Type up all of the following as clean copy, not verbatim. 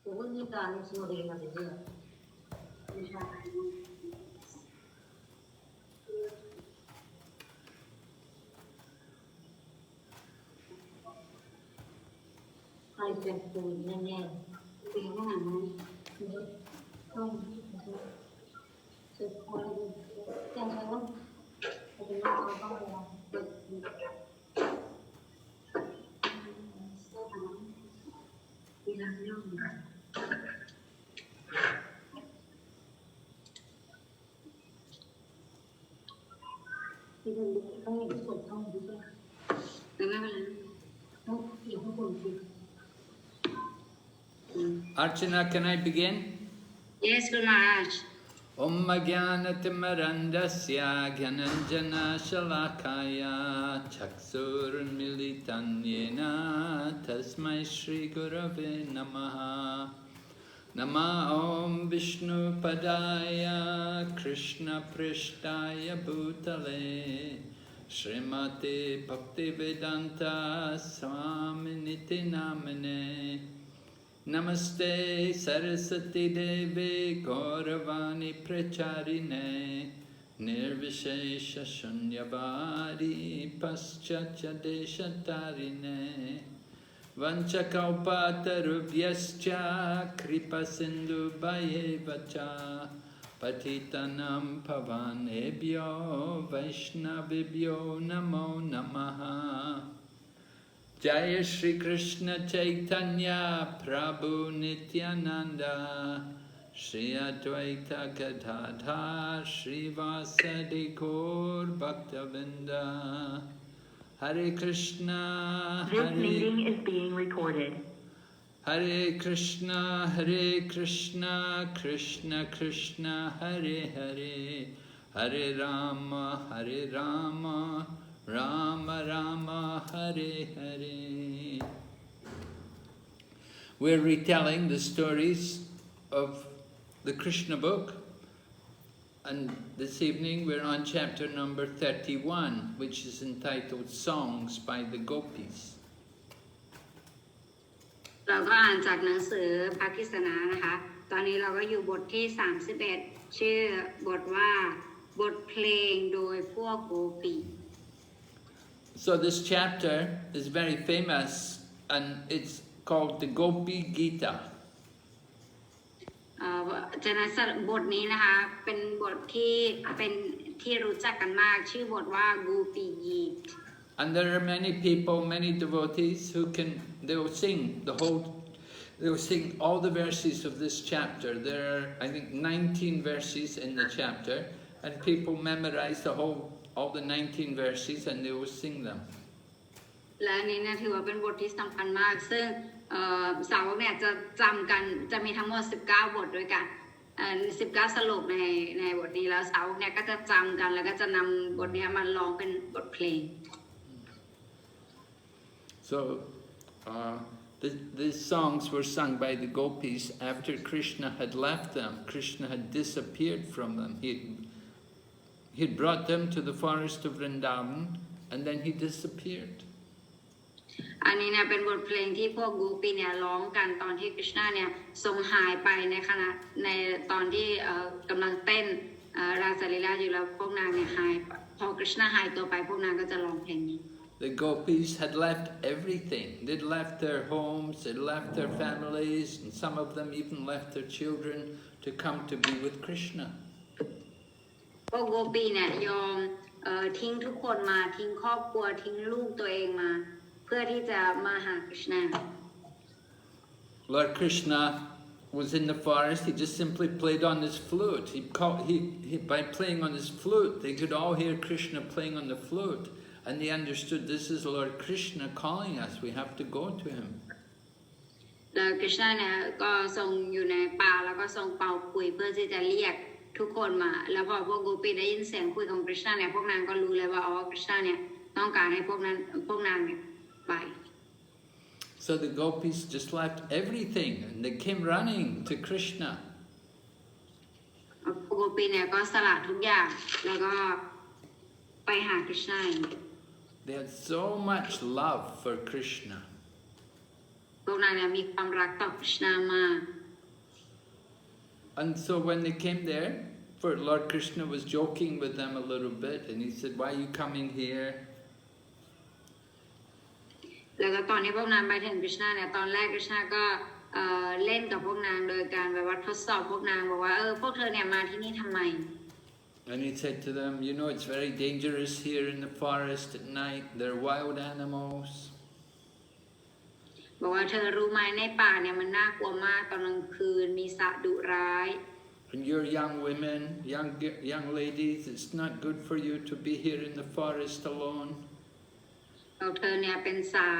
Pubblica sono delle categorie. Hai tempo niente. Không, sẽ quay theo nó thì nó có là được đi làm nhau thì mình không những phổ thông gì cả đúng không thì không còn gì. Archana, can I begin? Yes, Guru Maharaj. Om Jnanatimmarandasya Gyananjana Shalakaya Chaksurmilitan Yena Tasmai Shri Gurave Namaha Nama Om Vishnu Padaya Krishna Prishtaya Bhutale Srimati Bhaktivedanta Swaminiti Namane Namaste Saraswati Devi Gauravani Pracharine Nirvishesha Shunyavadi Paschatya Deshatarine Vanchakalpatarubhyascha Kripa Sindhu Bhayevacha Patitanam Pavanebhyo Vaishnavibhyo Namo Namaha Jaya Shri Krishna Chaitanya Prabhu Nityananda Shri Advaita Gadadhar Shri Vasadi Gaur Bhaktavinda Hare Krishna This meeting is being recorded. Hare Krishna Krishna Krishna Hare Hare Hare Rama Rama Rama Hare Hare. We're retelling the stories of the Krishna book, and this evening we're on chapter number 31, which is entitled Songs by the Gopis. เราก็อ่านจากหนังสือพระกฤษณานะคะตอนนี้เราก็อยู่บทที่31ชื่อบทว่าบทเพลงโดยพวกโกปี So this chapter is very famous, and it's called the Gopi Gita. ฉะนั้นบทนี้นะคะเป็นบทที่รู้จักกันมากชื่อบทว่า Gopi Gita. And there are many people, many devotees they will sing all the verses of this chapter. There are, I think, 19 verses in the chapter, and people memorize all the 19 verses and they will sing them. และนี้เนี่ยถือว่าเป็นบทที่สำคัญมากซึ่งสาวกเนี่ยจะจำกันจะมีทั้งหมด19บทด้วยกัน19สรุปในบทนี้แล้วสาวกเนี่ยก็จะจำกันแล้วก็จะนำบทนี้มาร้องเป็นบทเพลง So these songs were sung by the Gopis after Krishna had left them. Krishna had disappeared from them. He'd brought them to the forest of Vrindavan, and then he disappeared. อันนี้เนี่ยเป็นบทเพลงที่พวกโกปีเนี่ยร้องกันตอนที่กฤษณะเนี่ยทรงหายไปในตอนที่กำลังเต้นราสลีลาอยู่แล้วพวกนางเนี่ยหายพอกฤษณะหายตัวไปพวกนางก็จะร้องเพลงนี้ The Gopis had left everything. They'd left their homes, they'd left their families, and some of them even left their children to come to be with Krishna. พวกโกปีเนี่ยยอมทิ้งทุกคนมาทิ้งครอบครัวทิ้งลูกตัวเองมาเพื่อที่จะมาหากฤษณะ Lord Krishna was in the forest. He just simply played on his flute. By playing on his flute, they could all hear Krishna playing on the flute. And they understood this is Lord Krishna calling us. We have to go to him. แล้วกฤษณะเนี่ยก็ทรงอยู่ในป่าแล้วก็ทรงเป่าขลุ่ยเพื่อที่จะเรียกทุกคนมาแล้วพอพวกโกปีได้ยินเสียงคุยของกฤษณะเนี่ยพวกนางก็รู้เลยว่าอ๋อกฤษณะเนี่ยต้องการให้พวกนางเนี่ยไป So the Gopis just left everything and they came running to Krishna. พวกโกปีเนี่ยก็สละทุกอย่างแล้วก็ไปหากฤษณะ They had so much love for Krishna. พวกนางเนี่ยมีความรักต่อคริชนามาก And so when they came there, for Lord Krishna was joking with them a little bit, and he said, "Why are you coming here?" แล้วก็ตอนที่พวกนางไปถึงคริชนาเนี่ยตอนแรกคริชนาก็เล่นกับพวกนางโดยการแบบว่าทดสอบพวกนางบอกว่าพวกเธอเนี่ยมาที่นี่ทำไม And he said to them, "You know, it's very dangerous here in the forest at night. There are wild animals." บอกว่าเธอรู้ไหมในป่าเนี่ยมันน่ากลัวมากตอนกลางคืนมีสัตว์ดุร้าย And you're young women, young ladies. It's not good for you to be here in the forest alone. เราเธอเนี่ยเป็นสา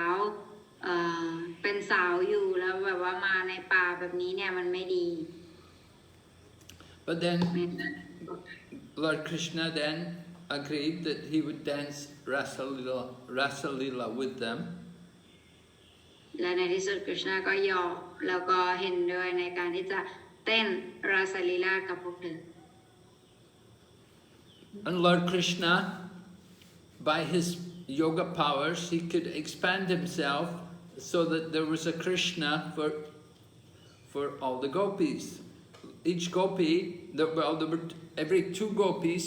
วอยู่แล้วแบบว่ามาในป่าแบบนี้เนี่ยมันไม่ดี But then Lord Krishna then agreed that he would dance Rasalila with them. และในที่สุดคริชนาก็ยอมแล้วก็เห็นด้วยในการที่จะเต้นราสลีลากับพวกเธอ And Lord Krishna, by his yoga powers, he could expand himself so that there was a Krishna for all the gopis. Each gopi, there were every 2 gopis,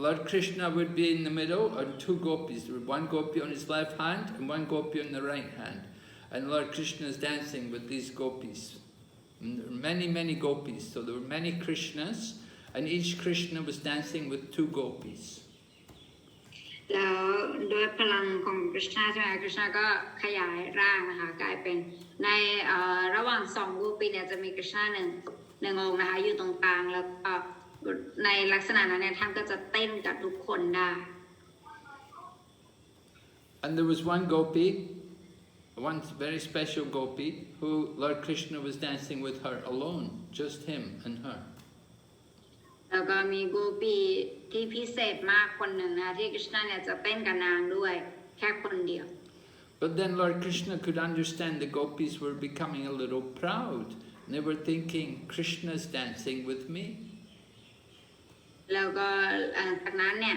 Lord Krishna would be in the middle, and 2 gopis. There was 1 gopi on his left hand and 1 gopi on the right hand. And Lord Krishna is dancing with these gopis. And there were many gopis. So there were many Krishnas, and each Krishna was dancing with 2 gopis. แล้วด้วยพลังของคริชนาใช่ไหมคริชนาก็ขยายร่างนะคะกลายเป็นในระหว่าง2 รูปปีเนี่ยจะมีคริชนาหนึ่งองค์นะคะอยู่ตรงกลางแล้วก็ในลักษณะนั้นเนี่ยท่านก็จะเต้นกับทุกคนได้ And there was 1 gopi, one very special gopi, who Lord Krishna was dancing with her alone, just him and her. แล้วก็มีโกปีที่พิเศษมากคนหนึ่งนะที่คริชนาเนี่ยจะเต้นกับนางด้วยแค่คนเดียว But then Lord Krishna could understand the gopis were becoming a little proud. They were thinking, Krishna's dancing with me. แล้วก็จากนั้นเนี่ย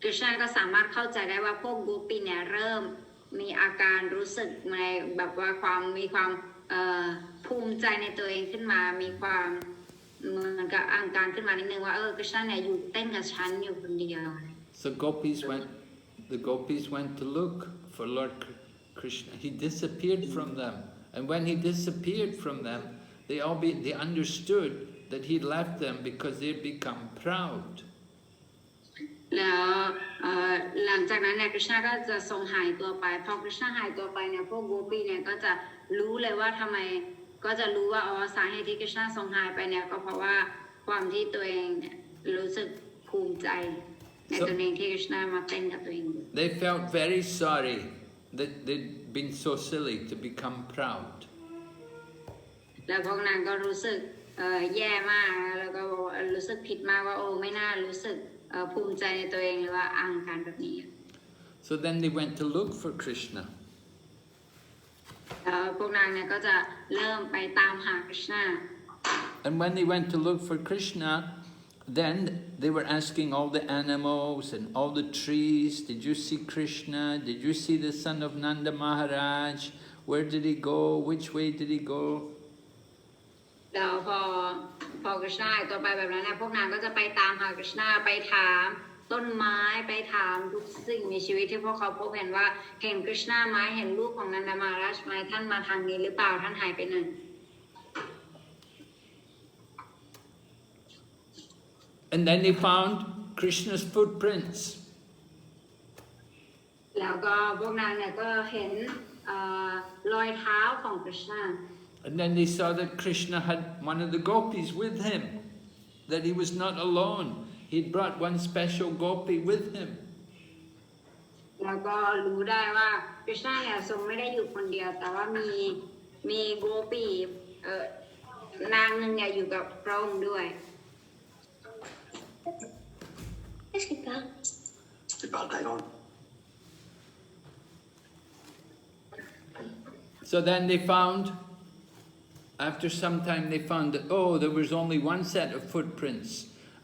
คริชนาก็สามารถเข้าใจได้ว่าพวกโกปีเนี่ยเริ่มมีอาการรู้สึกในแบบว่ามีความภูมิใจในตัวเองขึ้นมามีความเหมือนกับอาการขึ้นมานิดนึงว่าคริชนาเนี่ยอยู่เต้นกับฉันอยู่คนเดียว So the gopis went to look for Lord Krishna. He disappeared from them. And when he disappeared from them, they understood that he left them because they had become proud. แล้วหลังจากนั้นเนี่ยคริชนาก็จะทรงหายตัวไปพอคริชนาหายตัวไปเนี่ยพวกโกปีเนี่ยก็จะรู้เลยว่าทำไมก็จะรู้ว่าสาเหตุที่คริชนาทรงหายไปเนี่ยก็เพราะว่าความที่ตัวเองเนี่ยรู้สึกภูมิใจในตัวเองที่คริชนามาเต้นกับตัวเอง They felt very sorry that they'd been so silly to become proud. แล้วพวกนางก็รู้สึกแย่มากแล้วก็รู้สึกผิดมากว่าไม่น่ารู้สึกภูมิใจในตัวเองหรือว่าอังการแบบนี้ So then they went to look for Krishna. พวกนางเนี่ยก็จะเริ่มไปตามหาคริชนา And when they went to look for Krishna, then they were asking all the animals and all the trees, did you see Krishna? Did you see the son of Nanda Maharaj? Where did he go? Which way did he go? แล้วพอคริชนาหายตัวไปแบบนั้นเนี่ยพวกนางก็จะไปตามหาคริชนาไปถามต้นไม้ไปถามทุกสิ่งมีชีวิตที่พวกเขาพบเห็นว่าเห็นคริชนาไหมเห็นรูปของนันดามาราชไหมท่านมาทางนี้หรือเปล่าท่านหายไปไหน And then they found Krishna's footprints. แล้วก็พวกนางเนี่ยก็เห็นรอยเท้าของคริชนา And then they saw that Krishna had one of the gopis with him, that he was not alone. He'd brought 1 special gopi with him. แล้วก็รู้ได้ว่าคริชนาเนี่ยทรงไม่ได้อยู่คนเดียวแต่ว่ามีโกปีนางหนึ่งเนี่ยอยู่กับพระองค์ด้วย So then they found, after some time they found that, there was only 1 set of footprints.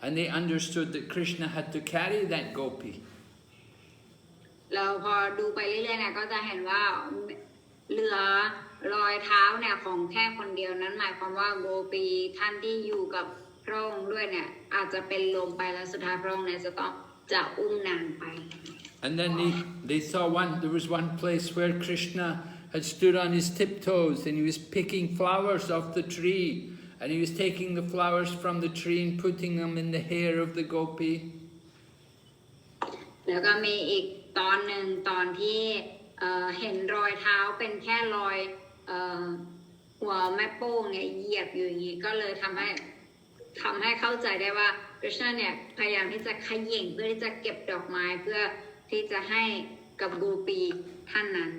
And they understood that Krishna had to carry that gopi. เราพอดูไปเรื่อยๆเนี่ยก็จะเห็นว่า เหลือรอยเท้าเนี่ยของแค่คนเดียวนั้นหมายความว่าโกปีท่านที่อยู่กับพระองค์ด้วยเนี่ยอาจจะเป็นลมไปแล้วสุดท้ายพระองค์เนี่ยจะอุ้มนางไป And then they saw there was one place where Krishna had stood on his tiptoes and he was picking flowers off the tree and he was taking the flowers from the tree and putting them in the hair of the gopi. แล้วก็มีอีกตอนหนึ่งตอนที่เห็นรอยเท้าเป็นแค่รอยหัวแม่โป้งเนี่ยเหยียบอยู่อย่างนี้ก็เลยทำให้เข้าใจได้ว่าคริชนาเนี่ยพยายามที่จะเขย่งเพื่อที่จะเก็บดอกไม้เพื่อที่จะให้กับโกปีท่านนั้น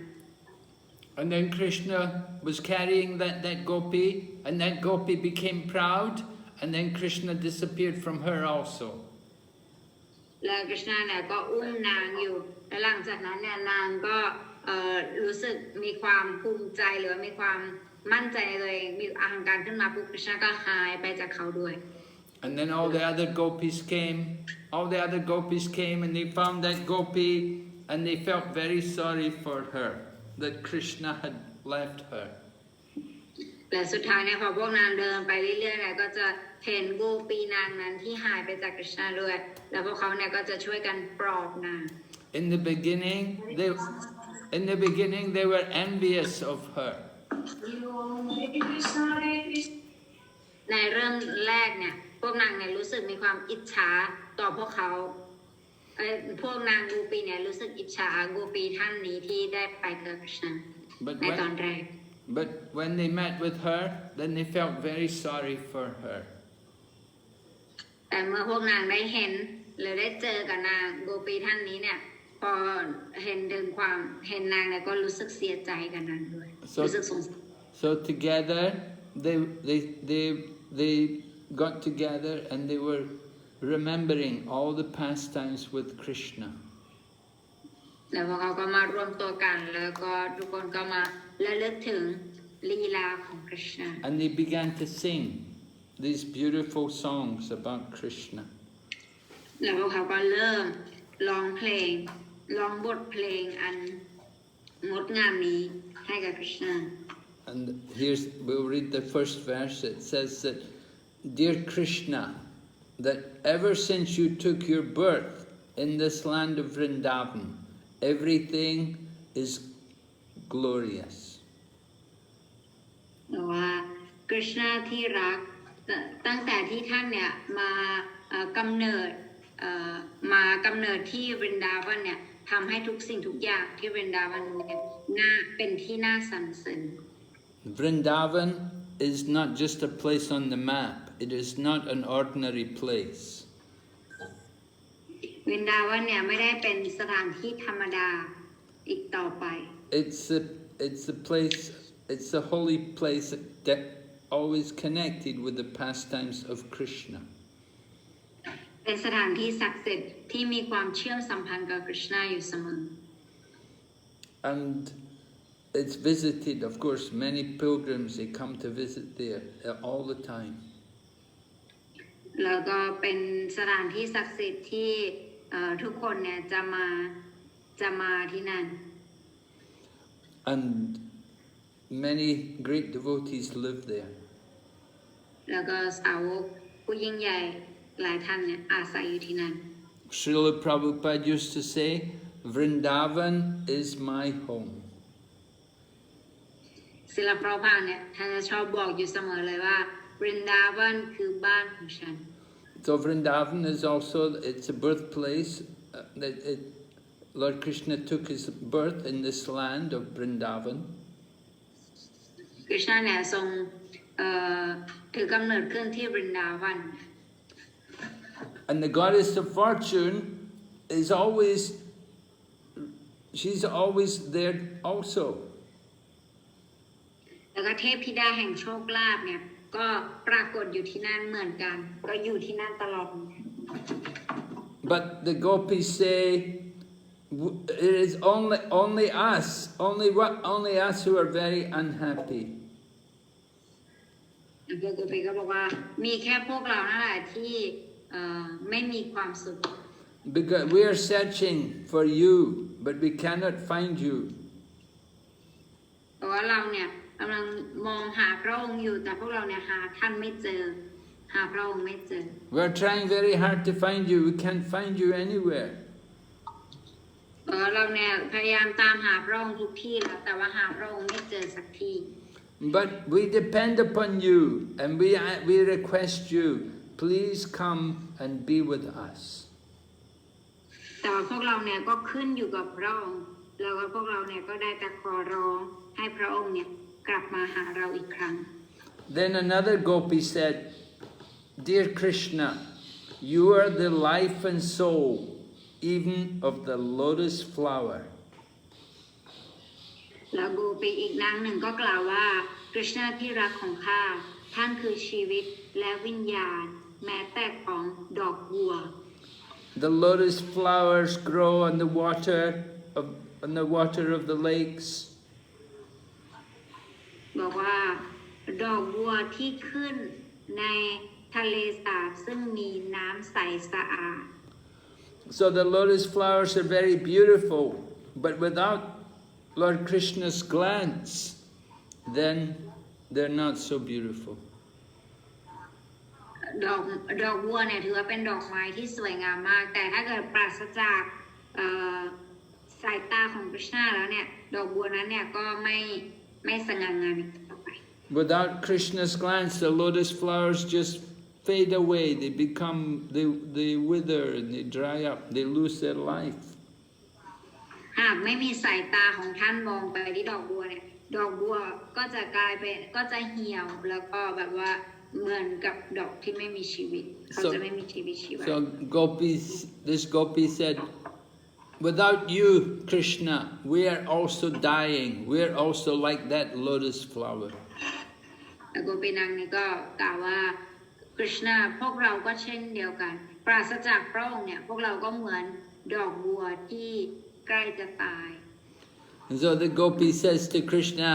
And then Krishna was carrying that gopi and that gopi became proud and then Krishna disappeared from her also. แล้วคริชนาเนี่ยก็อุ้มนางอยู่และหลังจากนั้นเนี่ยนางก็รู้สึกมีความภูมิใจหรือมีความมั่นใจในตัวเองมีอหังการขึ้นมาปุ๊บคริชนาก็หายไปจากเขาด้วย And then all the other gopis came and they found that gopi and they felt very sorry for her that Krishna had left her. และสุดท้ายเนี่ยพอพวกนางเดินไปเรื่อยๆเนี่ยก็จะเห็นโกปีนางนั้นที่หายไปจากคริชนาด้วยแล้วพวกเขาเนี่ยก็จะช่วยกันปลอบนาง In the beginning they were envious of her. ในเริ่มแรกเนี่ยพวกนางเนี่ยรู้สึกมีความอิจฉาต่อพวกเขาพวกนางโกปีเนี่ยรู้สึกอิจฉาโกปีท่านนี้ที่ได้ไปกับคริชนาในตอนแรก But when they met with her, then they felt very sorry for her. แต่เมื่อพวกนางได้เห็นหรือได้เจอกับนางโกปีท่านนี้เนี่ยพอเห็นถึงความเห็นนางเนี่ยก็รู้สึกเสียใจกับนางด้วยรู้สึกสงสาร So together they got together and they were remembering all the pastimes with Krishna. แล้วพวกเขาก็มารวมตัวกันแล้วก็ทุกคนก็มาระลึกถึงลีลาของคริชนา And they began to sing these beautiful songs about Krishna. แล้วพวกเขาก็เริ่มร้องบทเพลงอันงดงามนี้ให้กับคริชนา And we'll read the first verse. It says that, Dear Krishna, that ever since you took your birth in this land of Vrindavan, everything is glorious. ว่าคริชนาที่รักตั้งแต่ที่ท่านเนี่ยกำเนิดที่วรินดาวันเนี่ยทำให้ทุกสิ่งทุกอย่างที่วรินดาวันเนี่ยเป็นที่น่าสรรเสริญ Vrindavan is not just a place on the map. It is not an ordinary place. วรินดาวันเนี่ยไม่ได้เป็นสถานที่ธรรมดาอีกต่อไป It's a holy place that always connected with the pastimes of Krishna. เป็นสถานที่ศักดิ์สิทธิ์ที่มีความเชื่อมสัมพันธ์กับคริชนาอยู่เสมอ And it's visited, of course, many pilgrims, they come to visit there all the time. แล้วก็เป็นสถานที่ศักดิ์สิทธิ์ที่ทุกคนเนี่ยจะมาที่นั่น And many great devotees live there. แล้วก็สาวกผู้ยิ่งใหญ่หลายท่านเนี่ยอาศัยอยู่ที่นั่น Srila Prabhupada used to say, Vrindavan is my home. ศิลปะพาเนี่ยท่านจะชอบบอกอยู่เสมอเลยว่าบรินดาวันคือบ้านของฉัน So Vrindavan is also, it's a birthplace, Lord Krishna took his birth in this land of Vrindavan. คริชนาเนี่ยทรงถือกำเนิดขึ้นที่บรินดาวัน And the goddess of fortune is she's always there also. แล้วก็เทพธิดาแห่งโชคลาภเนี่ยก็ปรากฏอยู่ที่นั่นเหมือนกันก็อยู่ที่นั่นตลอด But the gopis say, it is only us who are very unhappy. พวกโกปีก็บอกว่ามีแค่พวกเรานั่นแหละที่ไม่มีความสุข Because we are searching for you, but we cannot find you. เพราะว่าเราเนี่ยกำลังมองหาพระองค์อยู่แต่พวกเราเนี่ยหาท่านไม่เจอหาพระองค์ไม่เจอ We're trying very hard to find you. We can't find you anywhere. เราเนี่ยพยายามตามหาพระองค์ทุกที่แล้วแต่ว่าหาพระองค์ไม่เจอสักที But we depend upon you, and we request you, please come and be with us. แต่ว่าพวกเราเนี่ยก็ขึ้นอยู่กับพระองค์แล้วก็พวกเราเนี่ยก็ได้แต่ขอร้องให้พระองค์เนี่ยกลับมาหาเราอีกครั้ง Then another gopi said, Dear Krishna, you are the life and soul, even of the lotus flower. แล้วโกปีอีกนางหนึ่งก็กล่าวว่าคริชนาที่รักของข้าท่านคือชีวิตและวิญญาณแม้แต่ของดอกบัว The lotus flowers grow on the water of the lakes. บอกว่าดอกบัวที่ขึ้นในทะเลสาบซึ่งมีน้ำใสสะอาด So the lotus flowers are very beautiful, but without Lord Krishna's glance, then they're not so beautiful. ดอกบัวเนี่ยถือว่าเป็นดอกไม้ที่สวยงามมากแต่ถ้าเกิดปราศจากสายตาของกฤษณาแล้วเนี่ยดอกบัวนั้นเนี่ยก็ไม่สง่างามอีกต่อไป Without Krishna's glance, the lotus flowers just fade away. They wither and they dry up. They lose their life. หากไม่มีสายตาของท่านมองไปที่ดอกบัวเนี่ยดอกบัวก็จะกลายเป็นก็จะเหี่ยวแล้วก็แบบว่าเหมือนกับดอกที่ไม่มีชีวิตเขาจะไม่มีชีวิตชีวา So this gopi said, without you, Krishna, we are also dying. We are also like that lotus flower. แล้วโกปีนางนี่ก็กล่าวว่าคริชนาพวกเราก็เช่นเดียวกันปราศจากพระองค์เนี่ยพวกเราก็เหมือนดอกบัวที่ใกล้จะตาย And so the gopi says to Krishna,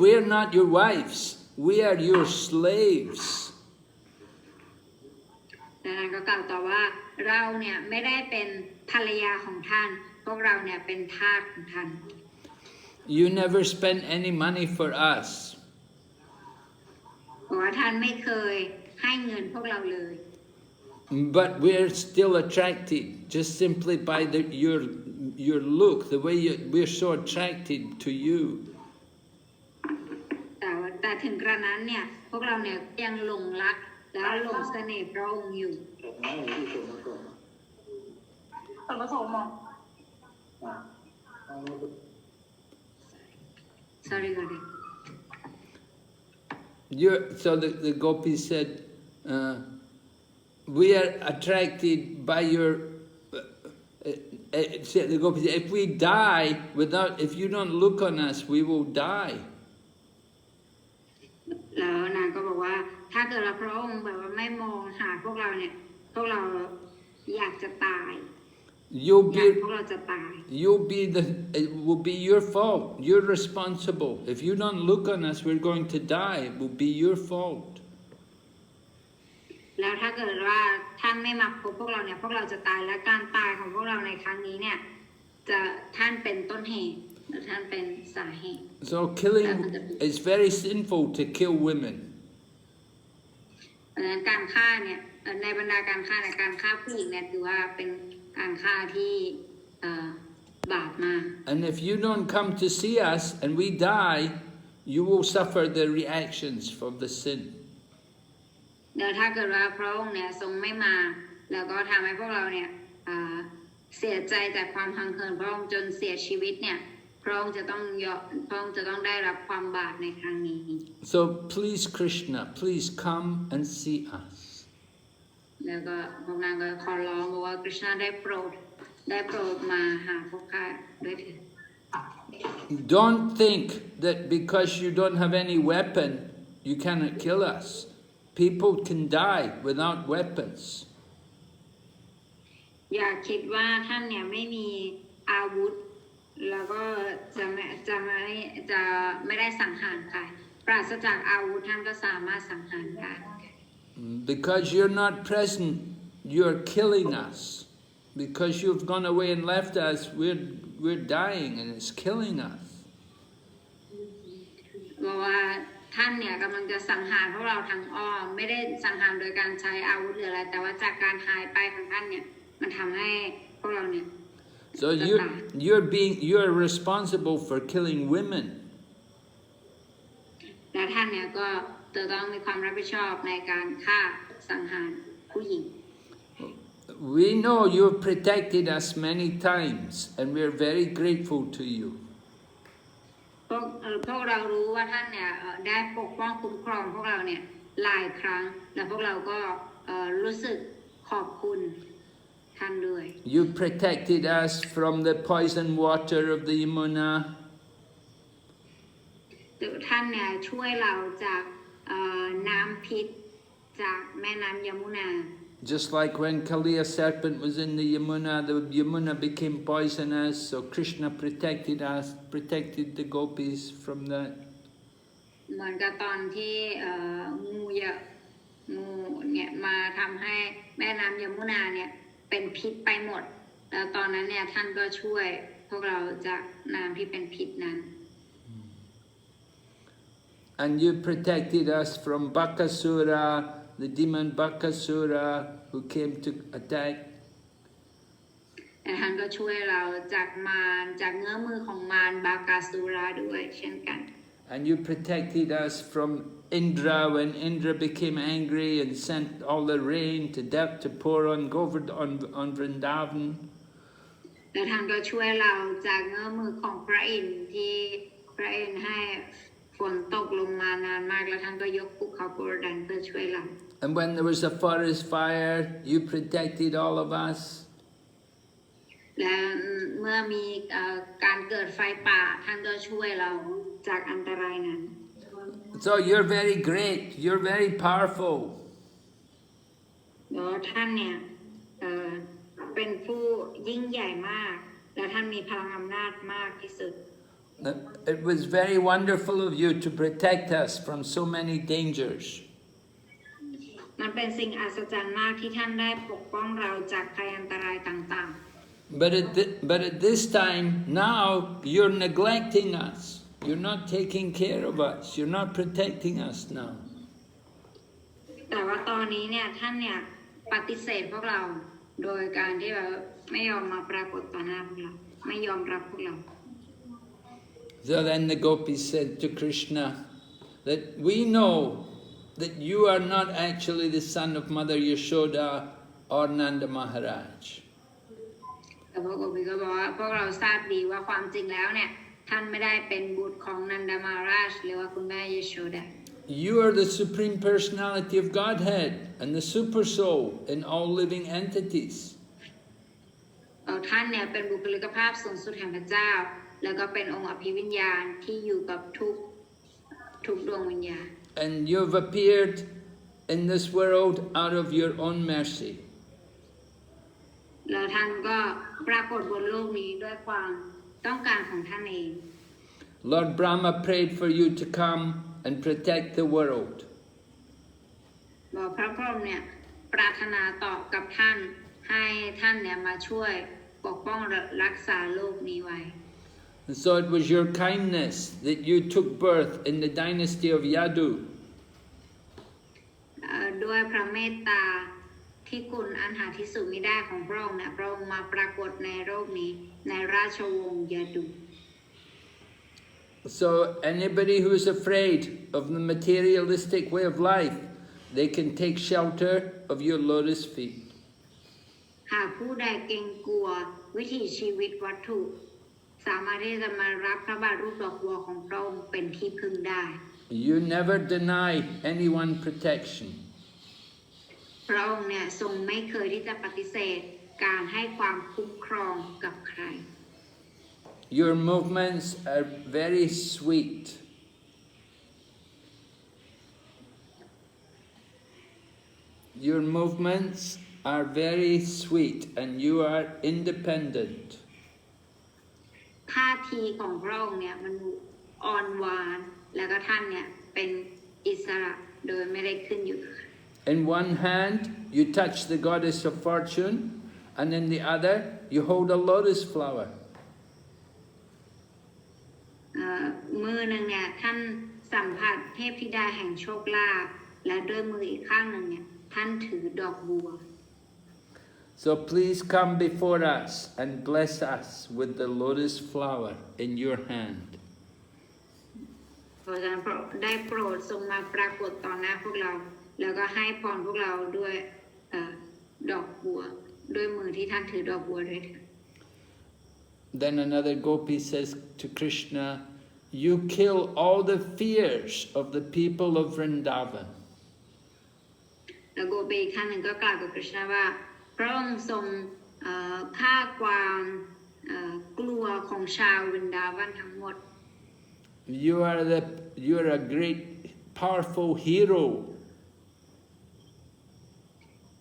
we are not your wives. We are your slaves. แล้วนางก็กล่าวต่อว่าเราเนี่ยไม่ได้เป็นภรรยาของท่านพวกเราเนี่ยเป็นทาสของท่าน You never spent any money for us. เพราะว่าท่านไม่เคยให้เงินพวกเราเลย But we're still attracted just simply by your look, the way we're so attracted to you. แต่ถึงกระนั้นเนี่ยพวกเราเนี่ยยังหลงรักและหลงเสน่ห์พระองค์อยู่ Sorry, Gopis. So the gopis said, we are attracted by your. The gopis said, if we die if you don't look on us, we will die. แล้วนางก็บอกว่าถ้าเกิดพระองค์แบบว่าไม่มองหาพวกเราเนี่ยพวกเราอยากจะตาย พวกเราจะตาย It will be your fault. You're responsible. If you don't look on us, we're going to die. It will be your fault. แล้วถ้าเกิดว่าท่านไม่มาพบพวกเราเนี่ยพวกเราจะตายและการตายของพวกเราในครั้งนี้เนี่ยท่านเป็นต้นเหตุหรือท่านเป็นสาเหตุ So killing is very sinful to kill women. การฆ่าเนี่ยในบรรดาการฆ่าในการฆ่าผู้หญิงเนี่ยถือว่าเป็นการฆ่าที่บาปมาก And if you don't come to see us and we die, you will suffer the reactions from the sin. เดี๋ยวถ้าเกิดว่าพระองค์เนี่ยทรงไม่มาแล้วก็ทำให้พวกเราเนี่ยเสียใจจากความพังเคินพระองค์จนเสียชีวิตเนี่ยพระองค์จะต้องได้รับความบาปในครั้งนี้ So please Krishna, please come and see us. แล้วก็พวกนางก็ขอร้องบอกว่าคริชนาได้โปรดมาหาพวกข้าด้วยเถิด Don't think that because you don't have any weapon, you cannot kill us. People can die without weapons. อย่าคิดว่าท่านเนี่ยไม่มีอาวุธแล้วก็จะไม่ได้สังหารใครปราศจากอาวุธท่านก็สามารถสังหารได้ Because you're not present, you're killing us. Because you've gone away and left us, we're dying and it's killing us. บอกว่าท่านเนี่ยกำลังจะสังหารพวกเราทางอ้อมไม่ได้สังหารโดยการใช้อาวุธหรืออะไรแต่ว่าจากการหายไปของท่านเนี่ยมันทำให้พวกเราเนี่ย So you're responsible for killing women. และท่านเนี่ยก็จะต้องมีความรับผิดชอบในการฆ่าสังหารผู้หญิง We know you've protected us many times, and we're very grateful to you. พวกเรารู้ว่าท่านเนี่ยได้ปกป้องคุ้มครองพวกเราเนี่ยหลายครั้งและพวกเราก็รู้สึกขอบคุณท่านด้วย You protected us from the poison water of the Yamuna. ท่านเนี่ยช่วยเราจากน้ำพิษจากแม่น้ำยมุนา Just like when Kaliya serpent was in the Yamuna became poisonous, so Krishna protected us, protected the Gopis from that. เหมือนกับตอนที่งูเนี่ยมาทำให้แม่น้ำยมุนาเนี่ยเป็นพิษไปหมดแล้วตอนนั้นเนี่ยท่านก็ช่วยพวกเราจากน้ำที่เป็นพิษนั้น And you protected us from Bakasura, the demon Bakasura who came to attack. และท่านก็ช่วยเราจากมารจากเงื้อมือของมารบากาสุราด้วยเช่นกัน And you protected us from Indra when Indra became angry and sent all the rain to pour on Vrindavan. และท่านก็ช่วยเราจากเงื้อมือของพระอินทร์ที่พระอินทร์ให้ฝนตกลงมานานมากแล้วท่านก็ยกภูเขาโกรดันเพื่อช่วยเรา And when there was a forest fire, you protected all of us. และเมื่อมีการเกิดไฟป่าท่านก็ช่วยเราจากอันตรายนั้น So you're very great, you're very powerful. แล้วท่านเนี่ยเป็นผู้ยิ่งใหญ่มากและท่านมีพลังอำนาจมากที่สุด It was very wonderful of you to protect us from so many dangers. มันเป็นสิ่งอัศจรรย์มากที่ท่านได้ปกป้องเราจากภัยอันตรายต่างๆ But at this time, now you're neglecting us. You're not taking care of us. You're not protecting us now. แต่ว่าตอนนี้เนี่ยท่านเนี่ยปฏิเสธพวกเราโดยการที่แบบไม่ยอมมาปรากฏต่อหน้าพวกเราไม่ยอมรับพวกเรา So then the Gopis said to Krishna that we know that you are not actually the son of Mother Yashoda or Nanda Maharaj. แต่พวกโกปิก็บอกว่าพวกเราทราบดีว่าความจริงแล้วเนี่ยท่านไม่ได้เป็นบุตรของนันดามาราชหรือว่าคุณแม่ยโชดา You are the Supreme Personality of Godhead and the Super Soul in all living entities. ท่านเนี่ยเป็นบุคลิกภาพสูงสุดแห่งพระเจ้าแล้วก็เป็นองค์อภิวิญญาณที่อยู่กับทุกดวงวิญญาณ And you have appeared in this world out of your own mercy. แล้วท่านก็ปรากฏบนโลกนี้ด้วยความต้องการของท่านเอง Lord Brahma prayed for you to come and protect the world. บอกพระพรหมเนี่ยปรารถนาต่อกับท่านให้ท่านเนี่ยมาช่วยปกป้องรักษาโลกนี้ไว้ And so it was your kindness that you took birth in the dynasty of Yadu. ด้วยพระเมตตาที่คุณอันหาที่สุดมิได้ของพระองค์เนี่ยพระองค์มาปรากฏในโลกนี้ในราชวงศ์ยาดู So anybody who is afraid of the materialistic way of life, they can take shelter of your lotus feet. หากผู้ใดเกรงกลัววิถีชีวิตวัตถุสามารถที่จะมารับพระบาทรูปดอกบัวของพระองค์เป็นที่พึ่งได้ You never deny anyone protection. พระองค์เนี่ยทรงไม่เคยที่จะปฏิเสธการให้ความคุ้มครองกับใคร Your movements are very sweet. Your movements are very sweet and you are independent. ท่าทีของพระองค์เนี่ยมันอ่อนหวานแล้วก็ท่านเนี่ยเป็นอิสระโดยไม่ได้ขึ้นอยู่กับใคร In one hand, you touch the goddess of fortune, and in the other, you hold a lotus flower. มือหนึ่งเนี่ยท่าน สัมผัสเทพธิดาแห่งโชคลาภและด้วยมืออีกข้างหนึ่งเนี่ยท่านถือดอกบัว So please come before us and bless us with the lotus flower in your hand. เพราะฉะนั้นได้โปรดทรงมาปรากฏต่อหน้าพวกเราแล้วก็ให้พรพวกเราด้วยดอกบัวด้วยมือที่ท่านถือดอกบัวด้วยเถิด Then another gopi says to Krishna, "You kill all the fears of the people of Vrindavan." แล้วโกปีอีกท่านหนึ่งก็กล่าวกับกฤษณะว่าพระองค์ทรงฆ่าความกลัวของชาววรินดาวันทั้งหมด You are a great, powerful hero.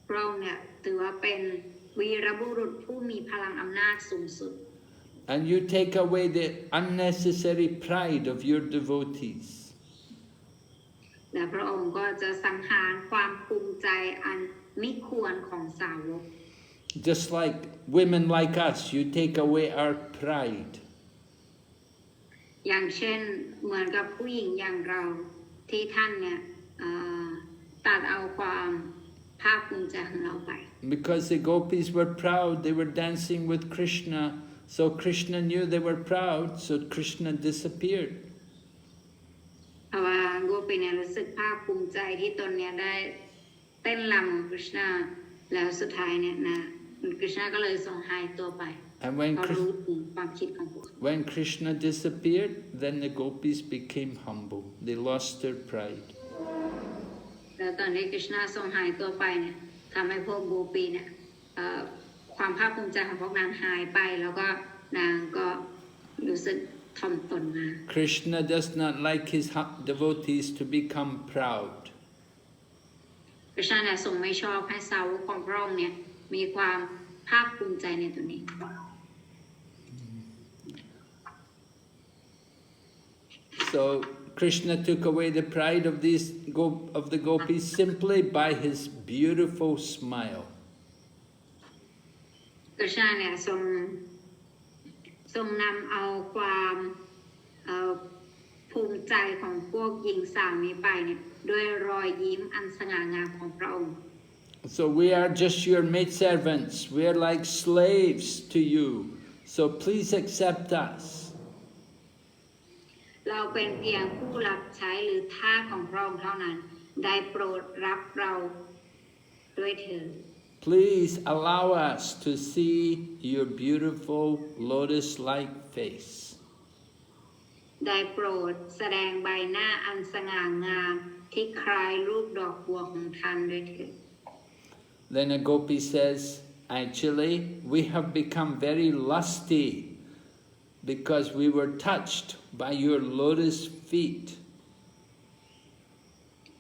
พระองค์เนี่ยถือว่าเป็นวีรบุรุษผู้มีพลังอำนาจสูงสุด And you take away the unnecessary pride of your devotees. และพระองค์ก็จะสังหารความภูมิใจอันมิควรของสาวก Just like women like us, you take away our pride. อย่างเช่นเหมือนกับผู้หญิงอย่างเราที่ท่านเนี่ยตัดเอาความภาคภูมิใจของเราไป Because the gopis were proud, they were dancing with Krishna. So Krishna knew they were proud, so Krishna disappeared. เพราะว่าโกปีเนี่ยรู้สึกภาคภูมิใจที่ตนเนี่ยได้เต้นรำของกฤษณะแล้วสุดท้ายเนี่ยนะกฤษณะก็เลยทรงหายตัวไป And เขารู้ถึงความคิดของพวก when Krishna disappeared, then the gopis became humble. They lost their pride. แล้วตอนที่กฤษณะทรงหายตัวไปเนี่ยทำให้พวกโกปีเนี่ยความภาคภูมิใจของพวกนางหายไปแล้วก็นางก็รู้สึกถ่อมตนมา Krishna does not like his devotees to become proud. กฤษณะเนี่ยทรงไม่ชอบให้สาวกของพระองค์เนี่ยมีความภาคภูมิใจในตัวนี้ So Krishna took away the pride of the gopis simply by his beautiful smile. กฤษณะเนี่ยทรงนำเอาความภูมิใจของพวกหญิงสาวนี้ไปเนี่ยด้วยรอยยิ้มอันสง่างามของพระองค์ So we are just your maidservants. We are like slaves to you. So please accept us. เราเป็นเพียงผู้รับใช้หรือทาสของพระองค์เท่านั้นได้โปรดรับเราด้วยเถิด Please allow us to see your beautiful lotus-like face. ได้โปรดแสดงใบหน้าอันสง่างามที่คล้ายรูปดอกบัวของท่านด้วยเถิด Then a gopi says, actually, we have become very lusty because we were touched by your lotus feet.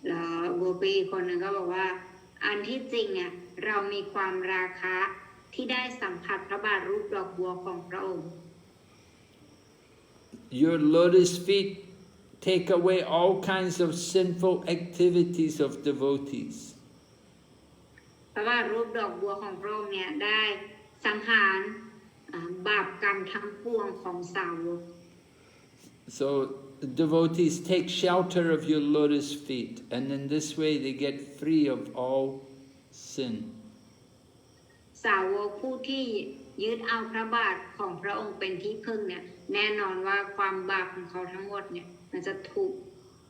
แล้วโกปีคนหนึ่งก็บอกว่าอันที่จริงเนี่ยเรามีความราคะที่ได้สัมผัสพระบาทรูปดอกบัวของพระองค์ Your lotus feet take away all kinds of sinful activities of devotees. พระบาทรูปดอกบัวของพระองค์เนี่ยได้สังหารบาปกรรมทั้งปวงของสาวก So the devotees take shelter of your lotus feet, and in this way they get free of all sin. สาวกผู้ที่ยึดเอาพระบาทของพระองค์เป็นที่พึ่งเนี่ยแน่นอนว่าความบาปของเขาทั้งหมดเนี่ยมันจะถูก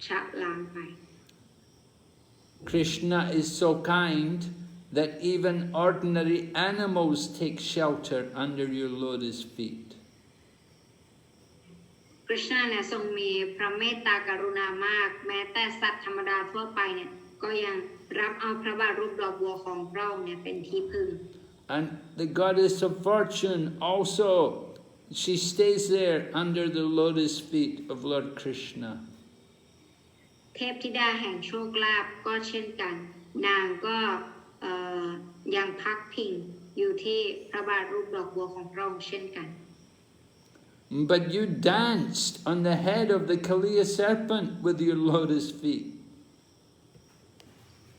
ชะล้างไป Krishna is so kind that even ordinary animals take shelter under your lotus feet. กฤษณะเนี่ยทรงมีพระเมตตากรุณามากแม้แต่สัตว์ธรรมดาทั่วไปเนี่ยก็ยังรับเอาพระบาทรูปดอกบัวของพระองค์เนี่ยเป็นที่พึ่ง And the goddess of fortune also, she stays there under the lotus feet of Lord Krishna. เทพธิดาแห่งโชคลาภก็เช่นกันนางก็ยังพักพิงอยู่ที่พระบาทรูปดอกบัวของพระองค์เช่นกัน But you danced on the head of the Kaliya serpent with your lotus feet.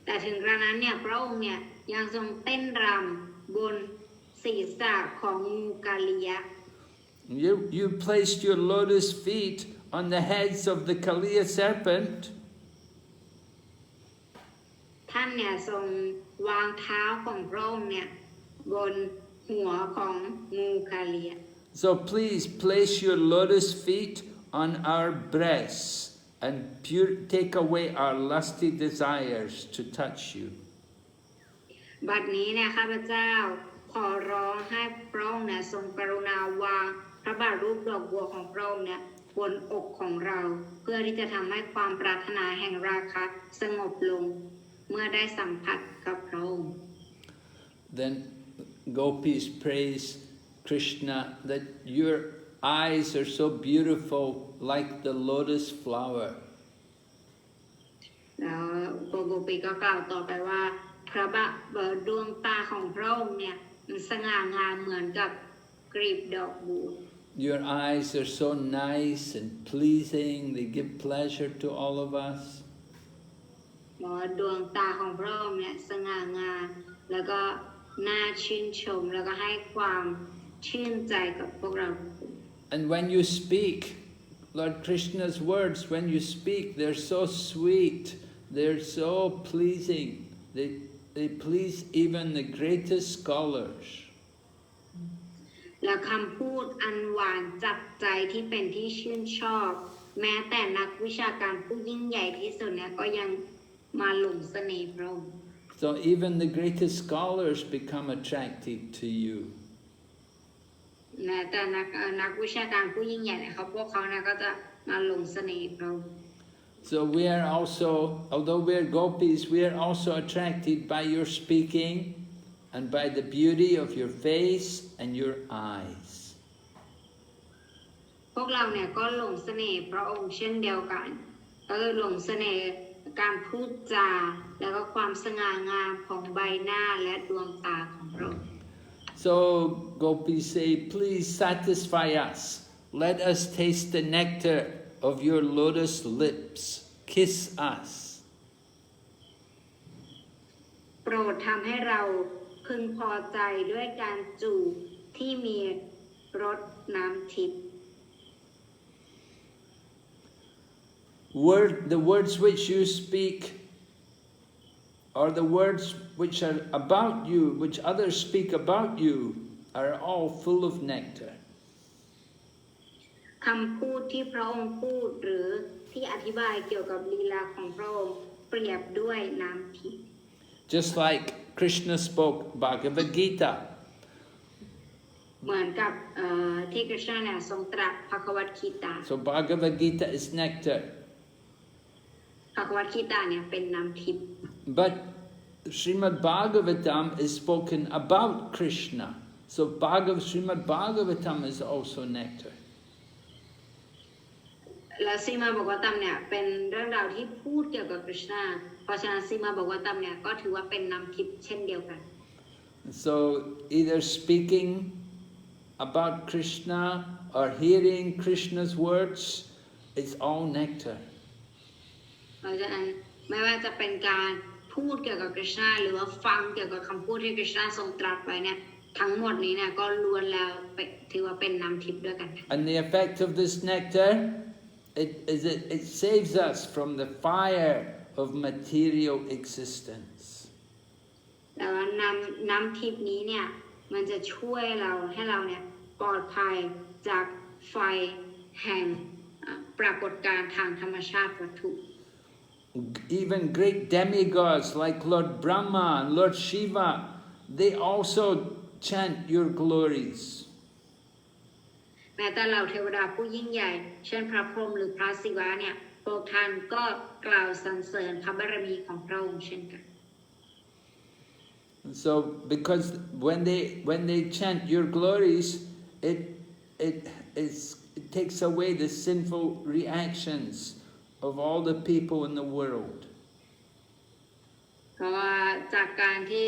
แต่ถึงกระนั้นเนี่ยพระองค์เนี่ยยังทรงเต้นรำบนศีรษะของงูกาลิยะ You placed your lotus feet on the heads of the Kaliya serpent, ท่านเนี่ยทรงวางเท้าของพระองค์เนี่ยบนหัวของงูคาเลีย so please place your lotus feet on our breasts and take away our lusty desires to touch you. บัดนี้เนี่ยข้าพเจ้าขอร้องให้พระองค์เนี่ยทรงกรุณาวางพระบาทรูปดอกบัวของพระองค์เนี่ยบนอกของเราเพื่อที่จะทำให้ความปรารถนาแห่งราคะสงบลงเมื่อได้สัมผัสกับพระองค์ Then Gopis praise Krishna that your eyes are so beautiful like the lotus flower. แล้วโกปีก็กล่าวต่อไปว่าพระดวงตาของพระองค์เนี่ยมันสง่างามเหมือนกับกลีบดอกบัว Your eyes are so nice and pleasing, they give pleasure to all of us. ดวงตาของพระองค์เนี่ยสง่างามแล้วก็น่าชื่นชมแล้วก็ให้ความชื่นใจกับพวกเรา And when you speak, Lord Krishna's words, when you speak, they're so sweet, they're so pleasing, they please even the greatest scholars. และคำพูดอันหวานจับใจที่เป็นที่ชื่นชอบแม้แต่นักวิชาการผู้ยิ่งใหญ่ที่สุดเนี่ยก็ยังมาหลงเสน่ห์พระองค์ So even the greatest scholars become attracted to you. แต่นักวิชาการผู้ยิ่งใหญ่เนี่ยพวกเขาเนี่ยก็จะมาหลงเสน่ห์พระองค์ So we are also, although we are gopis, we are also attracted by your speaking and by the beauty of your face and your eyes. พวกเราเนี่ยก็หลงเสน่ห์พระองค์เช่นเดียวกันก็คือหลงเสน่ห์การพูดจาแล้วก็ความสง่างามของใบหน้าและดวงตาของพระองค์ So gopis say, please satisfy us. Let us taste the nectar of your lotus lips. Kiss us. โปรดทำให้เราพึงพอใจด้วยการจูบที่มีรสน้ำทิพย์ The words which you speak, or the words which are about you, which others speak about you, are all full of nectar. คำพูดที่พระองค์พูดหรือที่อธิบายเกี่ยวกับลีลาของพระองค์เปรียบด้วยน้ำทิพย์ Just like Krishna spoke Bhagavad Gita. เหมือนกับที่กฤษณะเนี่ยทรงตรัสภควตคีตา So Bhagavad Gita is nectar. ภควตคีตาเนี่ยเป็นน้ำทิพย์ But Srimad Bhagavatam is spoken about Krishna. So Srimad Bhagavatam is also nectar. และซีมาบอกว่าตัมเนี่ยเป็นเรื่องราวที่พูดเกี่ยวกับกฤษณะเพราะฉะนั้นซีมาบอกว่าตัมเนี่ยก็ถือว่าเป็นน้ำทิพย์เช่นเดียวกัน So either speaking about Krishna or hearing Krishna's words, it's all nectar. เพราะฉะนั้นไม่ว่าจะเป็นการพูดเกี่ยวกับกฤษณะหรือว่าฟังเกี่ยวกับคำพูดที่กฤษณะทรงตรัสไว้เนี่ยทั้งหมดนี้เนี่ยก็ล้วนแล้วถือว่าเป็นน้ำทิพย์ด้วยกัน And the effect of this nectar, it saves us from the fire of material existence. แต่ว่าน้ำทิพย์นี้เนี่ยมันจะช่วยเราให้เราเนี่ยปลอดภัยจากไฟแห่งปรากฏการณ์ทางธรรมชาติวัตถุ Even great demigods like Lord Brahma and Lord Shiva, they also chant your glories. แม้แต่เหล่าเทวดาผู้ยิ่งใหญ่เช่นพระพรหมหรือพระศิวะเนี่ยพวกท่านก็กล่าวสรรเสริญพระบารมีของพระองค์เช่นกัน So because when they chant your glories, it takes away the sinful reactions of all the people in the world. เพราะว่าจากการที่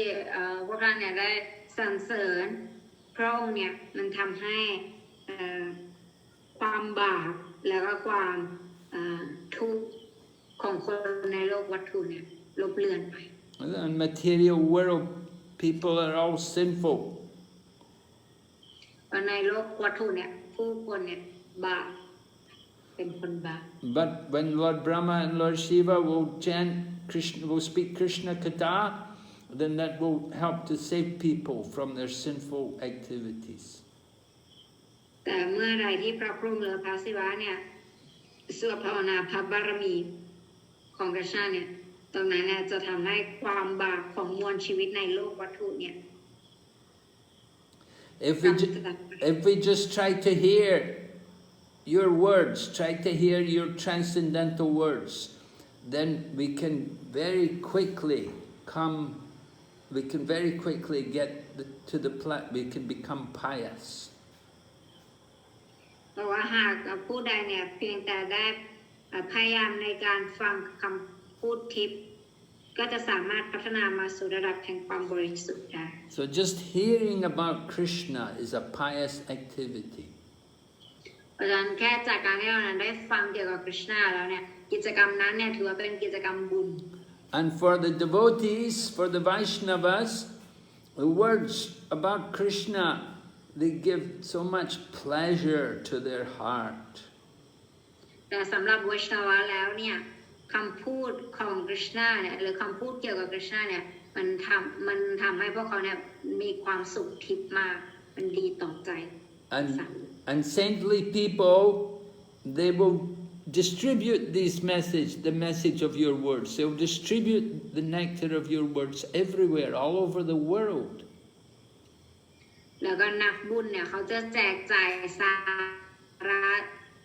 พวกท่านเนี่ยได้สรรเสริญพระองค์เนี่ยมันทำให้ความบาปแล้วก็ความทุกข์ของคนในโลกวัตถุเนี่ยลบเลือนไป In material world, people are all sinful. ในโลกวัตถุเนี่ยผู้คนเนี่ยบาปเ เป็นคนบาป But when Lord Brahma and Lord Shiva will chant Krishna, will speak Krishna Katha, then that will help to save people from their sinful activities. แต่เมื่อใดที่พระพรหมหรือพระศิวะเนี่ยสวดภาวนาพระบารมีของกฤษณะเนี่ยตรงนั้นเนี่ยจะทำให้ความบาปของมวลชีวิตในโลกวัตถุเนี่ย If we just try to hear your words, try to hear your transcendental words, then we can very quickly get to the we can become pious. เพราะว่าหากผู้ใดเนี่ยเพียงแต่ได้พยายามในการฟังคำพูดทิพย์ก็จะสามารถพัฒนามาสู่ระดับแห่งความบริสุทธิ์ได้ So just hearing about Krishna is a pious activity. เพราะฉะนั้นแค่จากการที่เราได้ฟังเกี่ยวกับกฤษณะแล้วเนี่ยกิจกรรมนั้นเนี่ยถือว่าเป็นกิจกรรมบุญ And for the devotees, for the Vaishnavas, the words about Krishna, they give so much pleasure to their heart. แต่สำหรับไวชนวะแล้วเนี่ยคำพูดของกฤษณะเนี่ยหรือคำพูดเกี่ยวกับกฤษณะเนี่ยมันทำให้พวกเขาเนี่ยมีความสุขทิพย์มากมันดีต่อใจ And saintly people, they will distribute the message of your words. They will distribute the nectar of your words everywhere, all over the world. แล้วก็นักบุญเนี่ยเขาจะแจกจ่ายสาระ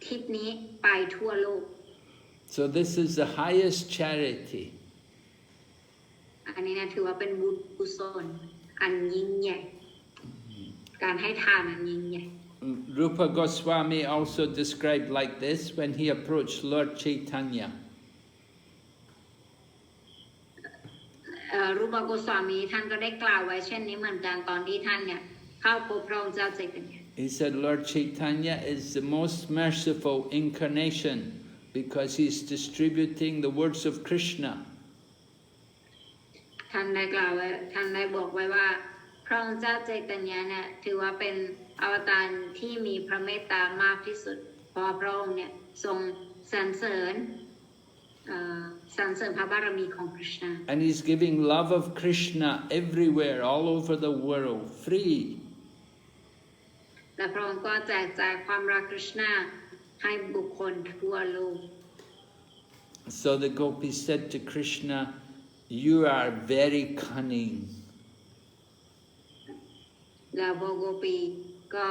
ทิพย์นี้ไปทั่วโลก So this is the highest charity. อันนี้นะถือว่าเป็นบุญกุศลอันยิ่งใหญ่การให้ทานอันยิ่งใหญ่ Rupa Goswami also described like this when he approached Lord Chaitanya. รูปโกสวามีท่านก็ได้กล่าวไว้เช่นนี้เหมือนกันตอนที่ท่านเนี่ยเข้าพบพระองค์เจ้าใจตัญญา He said Lord Chaitanya is the most merciful incarnation because he's distributing the words of Krishna. ท่านได้กล่าวไว้ท่านได้บอกไว้ว่าพระองค์เจ้าใจตัญญาเนี่ยถือว่าเป็นอวตารที่มีพระเมตตามากที่สุดเพราะพระองค์เนี่ยทรงสรรเสริญพระบารมีของ Krishna. And he's giving love of Krishna everywhere, all over the world, free. และพระองค์ก็แจกจ่ายความรัก Krishna ให้บุคคลทั่วโลก So the Gopis said to Krishna, "You are very cunning." แล้วพวกโกปีก็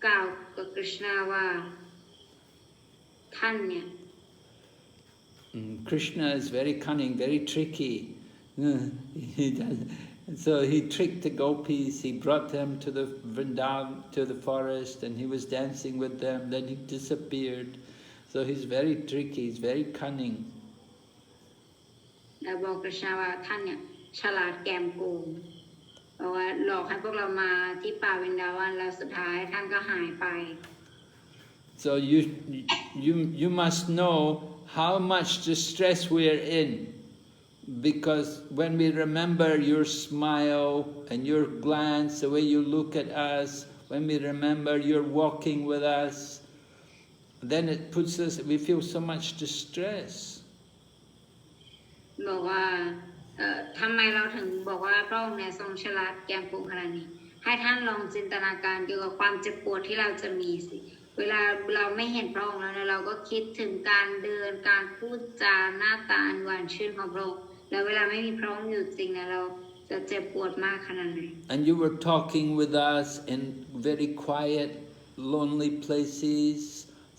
กล่าวกับ Krishna ว่าท่านเนี่ย Krishna is very cunning, very tricky. So he tricked the Gopis, he brought them to the Vrindavan, to the forest, and he was dancing with them, then he disappeared. So he's very tricky, he's very cunning. แล้วบอก Krishna ว่าท่านเนี่ยฉลาดแกมโกงเพราะว่าหลอกให้พวกเรามาที่ป่าวินดาวันแล้วสุดท้ายท่านก็หายไป So you must know how much distress we are in, because when we remember your smile and your glance, the way you look at us, when we remember you're walking with us, then it puts us, we feel so much distress. บอกว่าทำไมเราถึงบอกว่าพระองค์เนี่ยทรงฉลาดแกมโกงขนาดนี้ให้ท่านลองจินตนาการเกี่ยวกับความเจ็บปวดที่เราจะมีสิเวลาเราไม่เห็นพระองค์แล้วเนี่ยเราก็คิดถึงการเดินการพูดจาหน้าตาหวานชื่นของพระองค์แล้วเวลาไม่มีพระองค์อยู่จริงเนี่ยเราจะเจ็บปวดมากขนาดไหน And you were talking with us in very quiet, lonely places,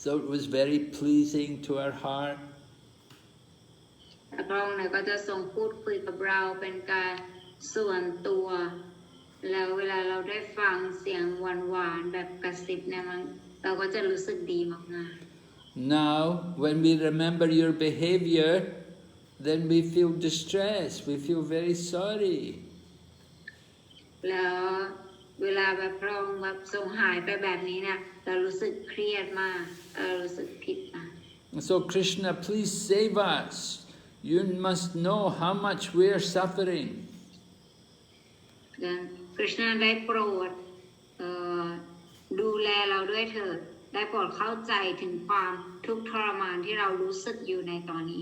so it was very pleasing to our heart. พระองค์เนี่ยก็จะทรงพูดคุยกับเราเป็นการส่วนตัวแล้วเวลาเราได้ฟังเสียงหวานๆแบบกระซิบเนี่ยเราก็จะรู้สึกดีมากๆ Now, when we remember your behavior, then we feel distressed, we feel very sorry. แล้วเวลาแบบพระองค์แบบทรงหายไปแบบนี้เนี่ยเรารู้สึกเครียดมากรู้สึกผิดมาก So Krishna, please save us. You must know how much we are suffering. คริชนาได้โปรดดูแลเราด้วยเถิด ได้โปรดเข้าใจถึงความทุกข์ทรมานที่เรารู้สึกอยู่ในตอนนี้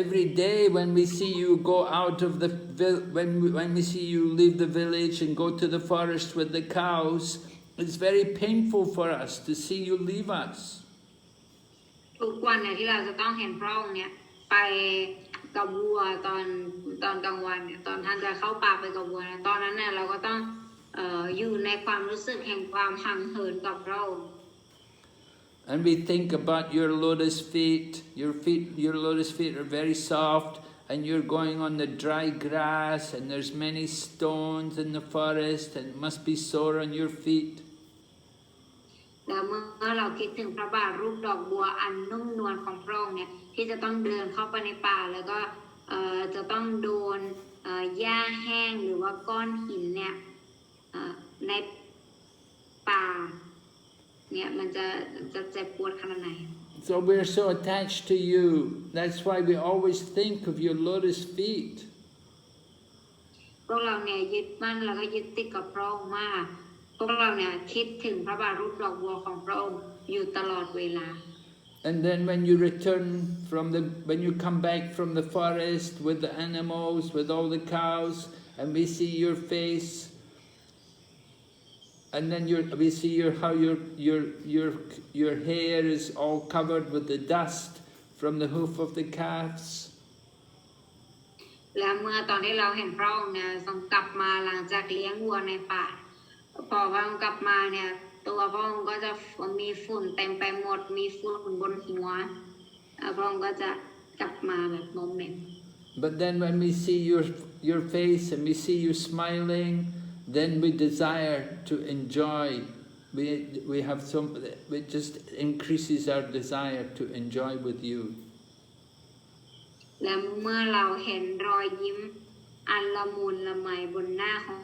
Every day when we see you go out of the when we see you leave the village and go to the forest with the cows, it's very painful for us to see you leave us. ทุกวันเนี่ยที่เราจะต้องเห็นพระองค์เนี่ยไปกับวัวตอนกลางวันเนี่ยตอนท่านจะเข้าป่าไปกับวัวนะตอนนั้นเนี่ยเราก็ต้องอยู่ในความรู้สึกแห่งความห่างเหินกับพระองค์ And we think about your lotus feet. Your lotus feet are very soft, and you're going on the dry grass, and there's many stones in the forest, and it must be sore on your feet. แล้วเมื่อเราคิดถึงพระบาทรูปดอกบัวอันนุ่มนวลของพระองค์เนี่ยที่จะต้องเดินเข้าไปในป่าแล้วก็จะต้องโดนหญ้าแห้งหรือว่าก้อนหินเนี่ยในป่าเนี่ยมันจะเจ็บปวดขนาดไหน So we're so attached to you. That's why we always think of your lotus feet. พวกเราเนี่ยยึดมั่นแล้วก็ยึดติดกับพระองค์มากพวกเราเนี่ยคิดถึงพระบาทรูปดอกบัวของพระองค์อยู่ตลอดเวลา And then when you come back from the forest with the animals, with all the cows, and we see your face, and then we see how your hair is all covered with the dust from the hoof of the calves. และเมื่อตอนที่เราเห็นพระองค์เนี่ยทรงกลับมาหลังจากเลี้ยงวัวในป่าพอพระองค์กลับมาเนี่ยตัวพระองค์ก็จะมีฝุ่นเต็มไปหมดมีฝุ่นบนหัวพระองค์ก็จะกลับมาแบบโมเมนต์ But then when we see your face and we see you smiling, then we desire to enjoy. It just increases our desire to enjoy with you. และเมื่อเราเห็นรอยยิ้มอันละมุนละไมบนหน้าของ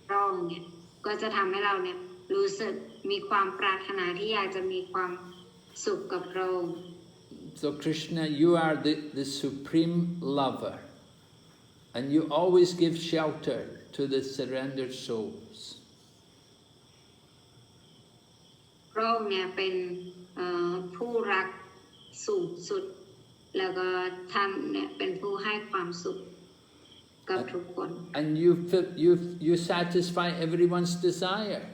พระองค์เนี่ยก็จะทำให้เราเนี่ยรู้สึกมีความปรารถนาที่อยากจะมีความสุขกับพระองค์ So Krishna, you are the supreme lover, and you always give shelter to the surrendered souls. พระองค์เนี่ยเป็นผู้รักสูงสุดแล้วก็ท่านเนี่ยเป็นผู้ให้ความสุขกับทุกคน And you satisfy everyone's desire.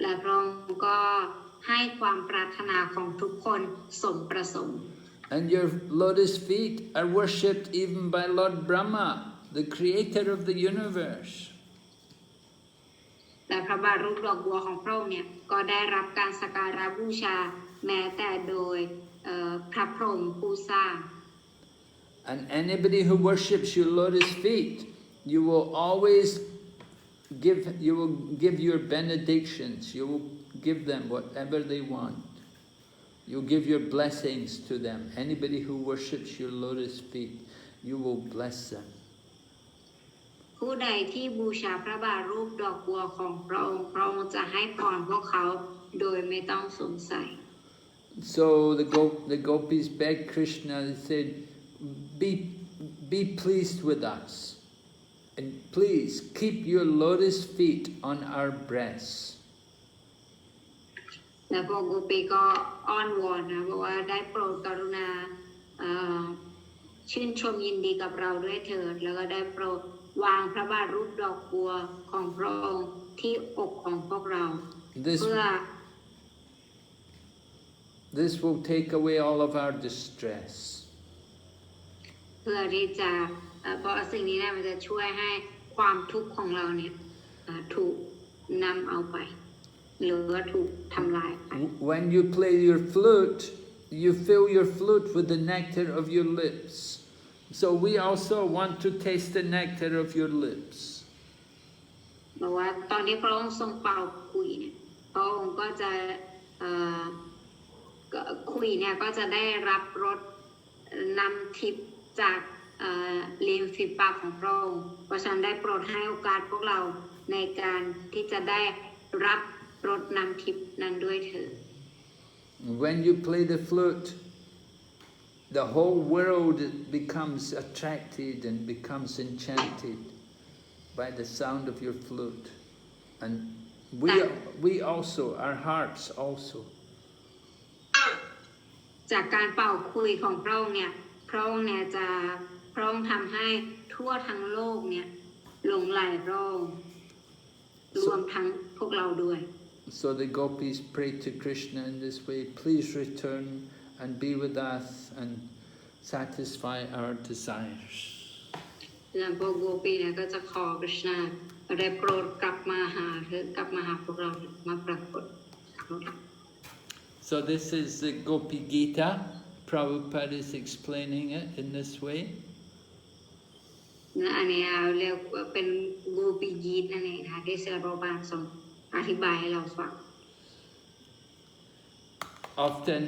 และพระองค์ก็ให้ความปรารถนาของทุกคนสมประสงค์ And your lotus feet are worshipped even by Lord Brahma, the creator of the universe. และพระบาทรูปดอกบัวของพระองค์เนี่ยก็ได้รับการสักการะบูชาแม้แต่โดยพระพรหมผู้สร้าง And anybody who worships your lotus feet, you will always give your benedictions. You will give them whatever they want. You give your blessings to them. Anybody who worships your lotus feet, you will bless them. ผู้ใดที่บูชาพระบาทรูปดอกบัวของพระองค์พระองค์จะให้พรพวกเขาโดยไม่ต้องสงสัย So the Gopis begged Krishna, they said, be pleased with us, and please keep your lotus feet on our breasts. และพวกโกปีก็อ้อนวอนนะบอกว่าได้โปรดกรุณาชื่นชมยินดีกับเราด้วยเถิดแล้วก็ได้โปรดวางพระบาทรูปดอกบัวของพระองค์ที่อกของพวกเราเพื่อ This will take away all of our distress. เพื่อที่จะเพราะสิ่งนี้เนี่ยมันจะช่วยให้ความทุกข์ของเราเนี่ยถูกนำเอาไปหรือว่าถูกทำลายไป When you play your flute, you fill your flute with the nectar of your lips. So we also want to taste the nectar of your lips. บอกว่าตอนที่พระองค์ทรงเป่าขลุ่ยเนี่ยพระองค์ก็จะขลุ่ยเนี่ยก็จะได้รับรสน้ำทิพย์จากริมฝีปากของพระองค์เพราะฉะนั้นได้โปรดให้โอกาสพวกเราในการที่จะได้รับรสน้ำทิพย์นั้นด้วยเถิด When you play the flute, the whole world becomes attracted and becomes enchanted by the sound of your flute, and we also, our hearts also. จากการเป่าขลุ่ยของพระองค์เนี่ยพระองค์เนี่ยจะพระองค์ทำให้ทั่วทั้งโลกเนี่ยหลงไหลพระองค์รวมทั้งพวกเราด้วย So the Gopis prayed to Krishna in this way, please return and be with us and satisfy our desires. แล้วพวกโกปีเนี่ยก็จะขอคริชนาได้โปรดกลับมาหาเธอกลับมาหาพวกเรามาปรากฏ So this is the Gopi Gita. Prabhupada is explaining it in this way. อันนี้เรียกว่าเป็นโกปีกีตนั่นเองค่ะที่ศิลปบาลทรงอธิบายให้เราฟัง Often,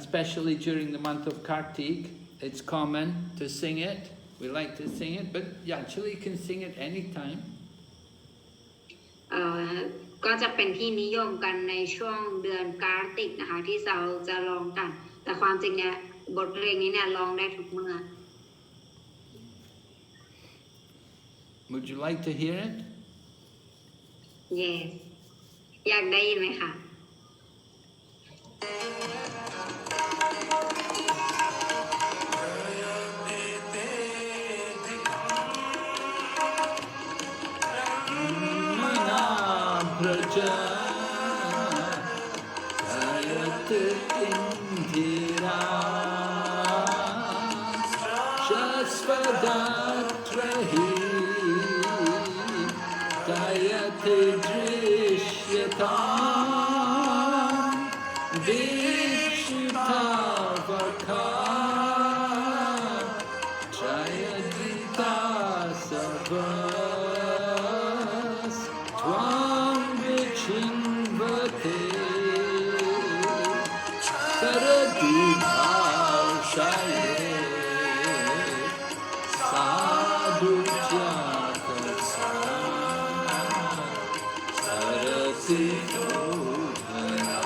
especially during the month of Kartik, it's common to sing it. We like to sing it, but you actually can sing it anytime. ก็จะเป็นที่นิยมกันในช่วงเดือนกาติกนะคะที่เราจะร้องกันแต่ความจริงเนี่ยบทเพลงนี้เนี่ยร้องได้ทุกเมื่อ Would you like to hear it? Yes อยากได้ยินไหมคะ Praja Jayat Indira Shasvadatrahi Jayat Drishyatam Vikshitavaka Jayadita Savas Tvam Vichimvate Saradubhashaye Sadhu Jatasa Sarasi Dhodhana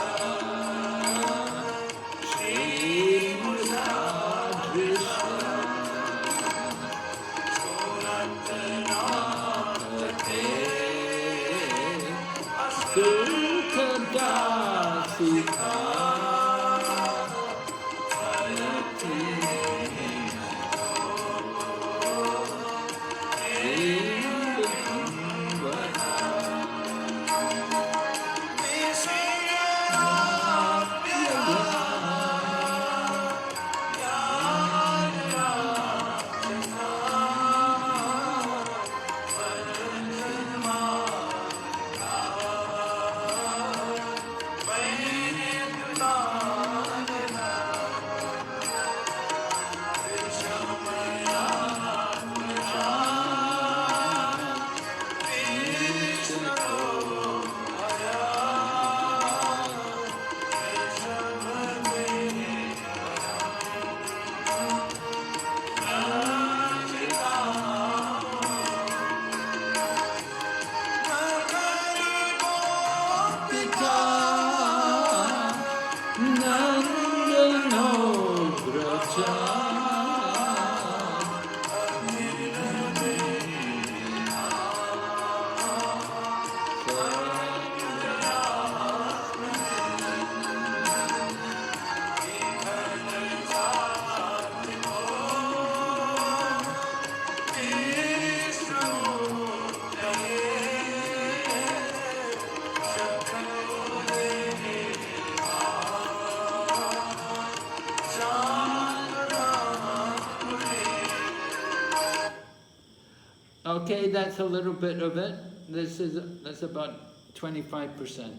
Okay, that's a little bit of it. That's about 25%.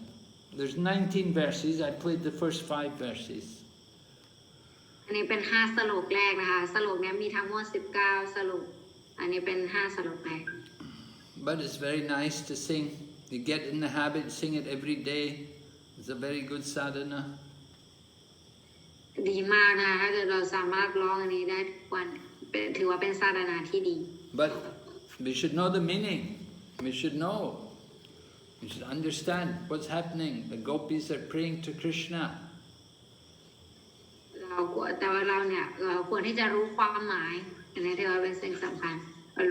There's 19 verses. I played the first 5 verses. อันนี้เป็น5สโลกแรกนะคะสโลกนี้มีทั้งหมด19สโลกอันนี้เป็น5สโลกแรก But it's very nice to sing. You get in the habit, sing it every day. It's a very good sadhana. ดีมากนะคะถ้าเกิดเราสามารถร้องอันนี้ได้ทุกวันถือว่าเป็นศาสนาที่ดี But we should know the meaning. We should know. We should understand what's happening. The Gopis are praying to Krishna. แต่ว่าเราเนี่ยควรที่จะรู้ความหมายอันนี้ถือว่าเป็นสิ่งสำคัญ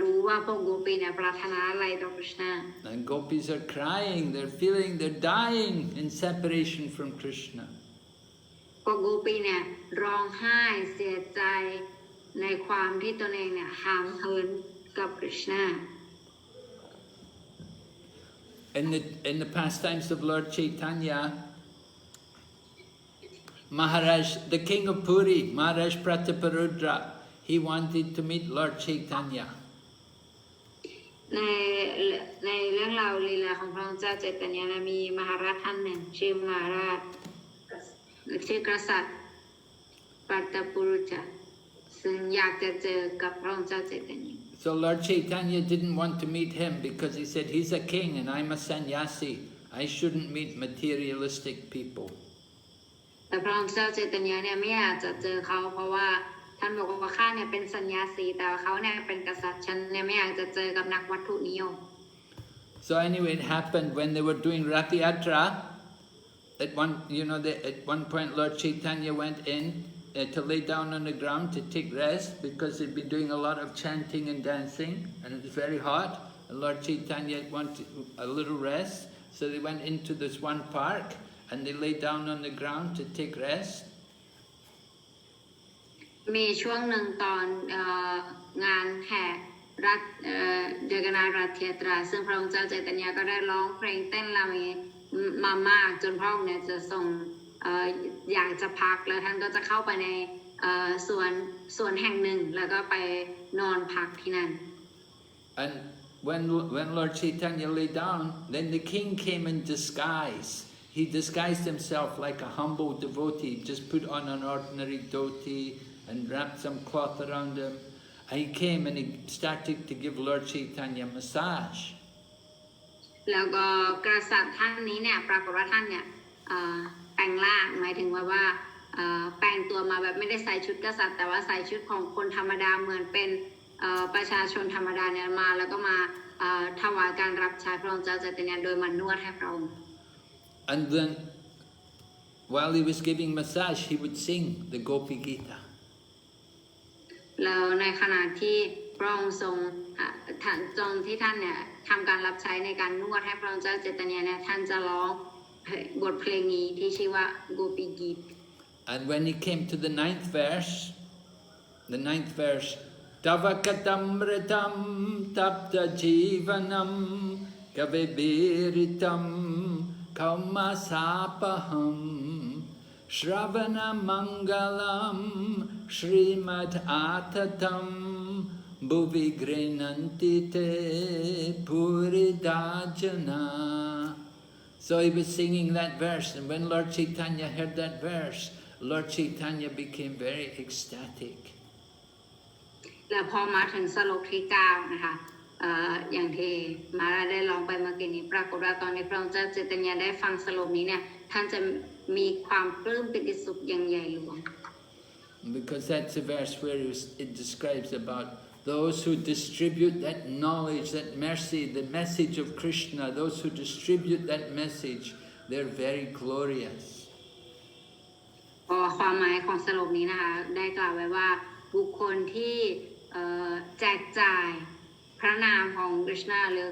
รู้ว่าพวกโกปีเนี่ยปรารถนาอะไรต่อคริชนา And Gopis are crying, they're feeling they're dying in separation from Krishna. พวกโกปีเนี่ยร้องไห้เสียใจในความที่ตนเองเนี่ยห่างเหินกับคริชนา In the pastimes of Lord Chaitanya, Maharaj, the king of Puri, Maharaj Prataparudra, he wanted to meet Lord Chaitanya. ในเรื่องราวลีลาของพระองค์เจ้าเจตญานะมีมหาราชท่านหนึ่งชื่อมหาราชชื่อกษัตริย์ปัตตปุรุชะซึ่งอยากจะเจอกับพระองค์เจ้าเจตญา So Lord Chaitanya didn't want to meet him because he said, he's a king and I'm a sannyasi. I shouldn't meet materialistic people. แต่พระองค์เจ้าเจตญาเนี่ยไม่อยากจะเจอเขาเพราะว่าท่านบอกว่าข้าเนี่ยเป็นสัญญาสีแต่ว่าเขาเนี่ยเป็นกษัตริย์ฉันเนี่ยไม่อยากจะเจอกับนักวัตถุนิยม So anyway, it happened when they were doing Rath Yatra. At one point Lord Chaitanya went in to lay down on the ground to take rest because they'd been doing a lot of chanting and dancing and it was very hot. And Lord Chaitanya wanted a little rest, so they went into this one park and they lay down on the ground to take rest. มีช่วงหนึ่งตอนงานแห่รัฐเดกนารัฐยาตราซึ่งพระองค์เจ้าเจตญาก็ได้ร้องเพลงเต้นรำมามากจนพระองค์เนี่ยจะส่งอยากจะพักแล้วท่านก็จะเข้าไปในสวนแห่งหนึ่งแล้วก็ไปนอนพักที่นั่น And when Lord Chaitanya lay down, then the king came in disguise. He disguised himself like a humble devotee, just put on an ordinary dhoti and wrapped some cloth around him. And he came and he started to give Lord Chaitanya massage. แล้วก็กษัตริย์ท่านนี้เนี่ยปรากฏว่าท่านเนี่ยแปลงร่างหมายถึงว่าแปลงตัวมาแบบไม่ได้ใส่ชุดกษัตริย์แต่ว่าใส่ชุดของคนธรรมดาเหมือนเป็นประชาชนธรรมดาเนี่ยมาแล้วก็มาถวายการรับใช้พระองค์เจ้าเจตญาโดยมานวดให้พระองค์ And then while he was giving massage, he would sing the Gopi Gita. แล้วในขณะที่พระองค์ทรงที่ท่านเนี่ยทำการรับใช้ในการนวดให้พระองค์เจ้าเจตญาเนี่ยท่านจะร้องบทเพลงนี้ที่ชื่อว่า Gopi Gita. And when he came to the ninth verse, Tava katamritam tapta jivanam kavibiritam kaumasapaham shravana mangalam shrimad atatam bhuvi grinanti te puridajana. So he was singing that verse, and when Lord Chaitanya heard that verse, Lord Chaitanya became very ecstatic. แล้วพอมาถึงสโลกที่9นะคะอย่างที่มาได้ลองไปเมื่อกี้นี้ปรากฏว่าตอนนี้พระองค์เจ้าเจตญาได้ฟังสโลกนี้เนี่ยท่านจะมีความปลื้มปิติสุขอย่างใหญ่หลวง Because that's a verse where it describes about those who distribute that knowledge, that mercy, the message of Krishna, those who distribute that message, they're very glorious. ความหมายของสโลกนี้นะคะได้กล่าวไว้ว่าบุคคลที่แจกจ่ายพระนามของกฤษณาหรือ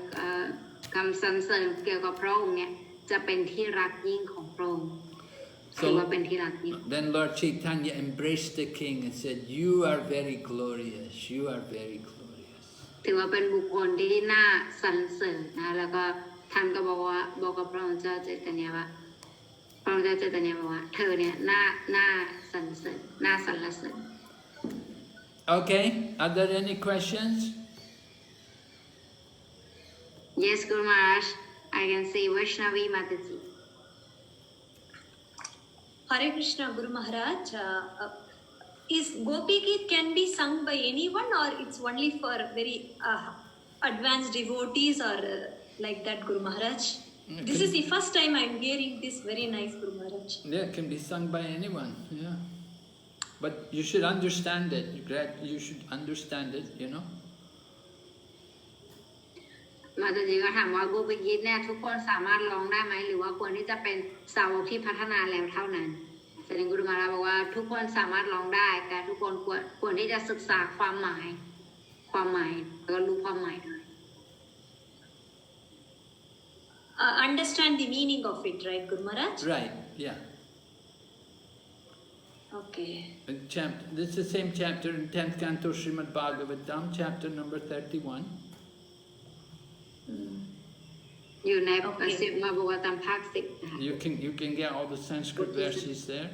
คำสรรเสริญเกี่ยวกับพระองค์เนี่ยจะเป็นที่รักยิ่งของพระองค์ถือว่าเป็นที่รักยิ่ง Then Lord Chaitanya embraced the king and said, "You are very glorious. You are very glorious." ถือว่าเป็นบุคคลที่น่าสรรเสริญนะแล้วก็ท่านก็บอกกับพระองค์เจ้าเจตญาว่าพระองค์เจ้าเจตญาบอกว่าเธอเนี่ยน่าสรรเสริญน่าสรรเสริญ Okay, are there any questions? Yes, Guru Maharaj, I can see Vaishnavi Mataji. Hare Krishna, Guru Maharaj. Is Gopi Geet can be sung by anyone or it's only for very advanced devotees or like that, Guru Maharaj? This is the first time I'm hearing this. Very nice, Guru Maharaj. Yeah, it can be sung by anyone. Yeah. But you should understand it. You should understand it, you know. มาตาจีก็ถามว่ากูไปกีตเนี่ยทุกคนสามารถร้องได้ไหมหรือว่าควรที่จะเป็นสาวกที่พัฒนาแล้วเท่านั้นแสดงกุรุมาราบอกว่าทุกคนสามารถร้องได้แต่ทุกคนควรที่จะศึกษาความหมายข ความหมายแล้วก็รู้ความหมายด้วย Understand the meaning of it, right, Guru Maharaj? Right, yeah. Okay. This is the same chapter in 10th Canto Srimad Bhagavatam, chapter number 31. อยู่ในสิบมาบวตามภาคสิบนะคะ You can get all the Sanskrit verses there.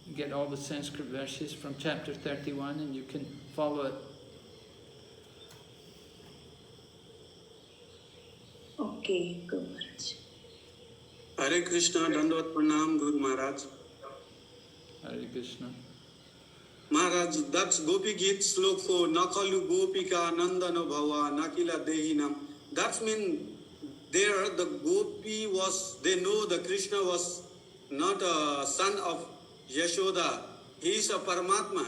You get all the Sanskrit verses from chapter 31 and you can follow it. Okay, Guru Maharaj. Hare Krishna, Dandavad Pranam, Guru Maharaj. Hare Krishna. Maharaj, that's Gopi Git slok for Nakalu Gopika Nandana Bhava Nakila Dehinam. That means there the Gopi was, they know that Krishna was not a son of Yashoda. He is a Paramatma.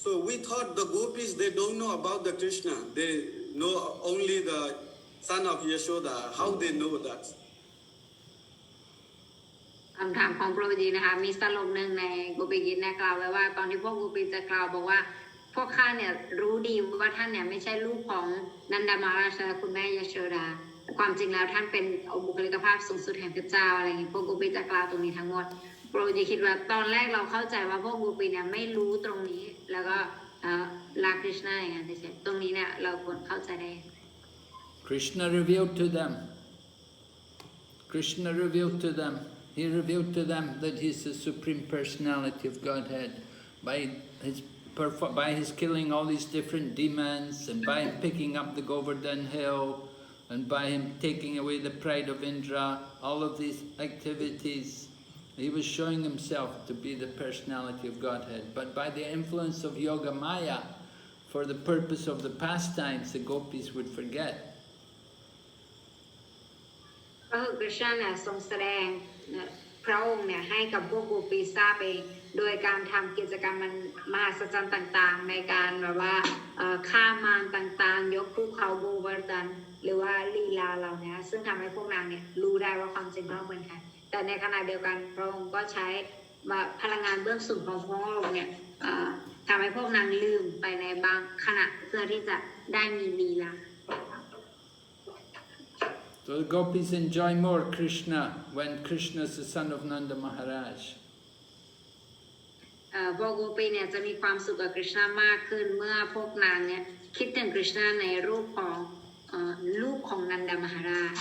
So we thought the Gopis, they don't know about the Krishna. They know only the son of Yashoda. How they know that? คำถามของพระพุทธเจ้านะคะมีสโลกหนึ่งในโกปิกิตเนี่ยกล่าวไว้ว่าตอนที่พวกโกปิจะกล่าวบอกว่าพวกข้าเนี่ยรู้ดีว่าท่านเนี่ยไม่ใช่ลูกของนันดามาราชาคุณแม่ยโชดาความจริงแล้วท่านเป็นบุคลิกภาพสูงสุดแห่งพระเจ้าอะไรอย่างนี้พวกโกปิจะกล่าวตรงนี้ทั้งหมดพระพุทธเจ้าคิดว่าตอนแรกเราเข้าใจว่าพวกโกปิเนี่ยไม่รู้ตรงนี้แล้วก็รักคริชนาอย่างนั้นเฉยๆตรงนี้เนี่ยเราควรเข้าใจได้ Krishna revealed to them. Krishna revealed to them. He revealed to them that He is the Supreme Personality of Godhead by his killing all these different demons and by him picking up the Govardhan hill and by him taking away the pride of Indra, all of these activities. He was showing himself to be the personality of Godhead. But by the influence of Yoga Maya, for the purpose of the pastimes, the Gopis would forget. ก็คือกฤษณะเนี่ยทรงแสดงพระองค์เนี่ยให้กับพวกโกปีทราบเองโดยการทำกิจกรรมมันมหัศจรรย์ต่างๆในการแบบว่าฆ่ามารต่างๆยกภูเขาโบวารันหรือว่าลีลาเหล่านี้ซึ่งทำให้พวกนางเนี่ยรู้ได้ว่าความจริงพระองค์เป็นใครแต่ในขณะเดียวกันพระองค์ก็ใช้พลังงานเบื้องสูงของพระองค์เนี่ยทำให้พวกนางลืมไปในบางขณะเพื่อที่จะได้มีลีลาSo the Gopis enjoy more Krishna when Krishna is the son of Nanda Maharaj. พวกโกปีเนี่ยจะมีความสุขกับคริชนามากขึ้นเมื่อพวกนางเนี่ยคิดถึงคริชนาในรูปของลูกของนันดามหาราช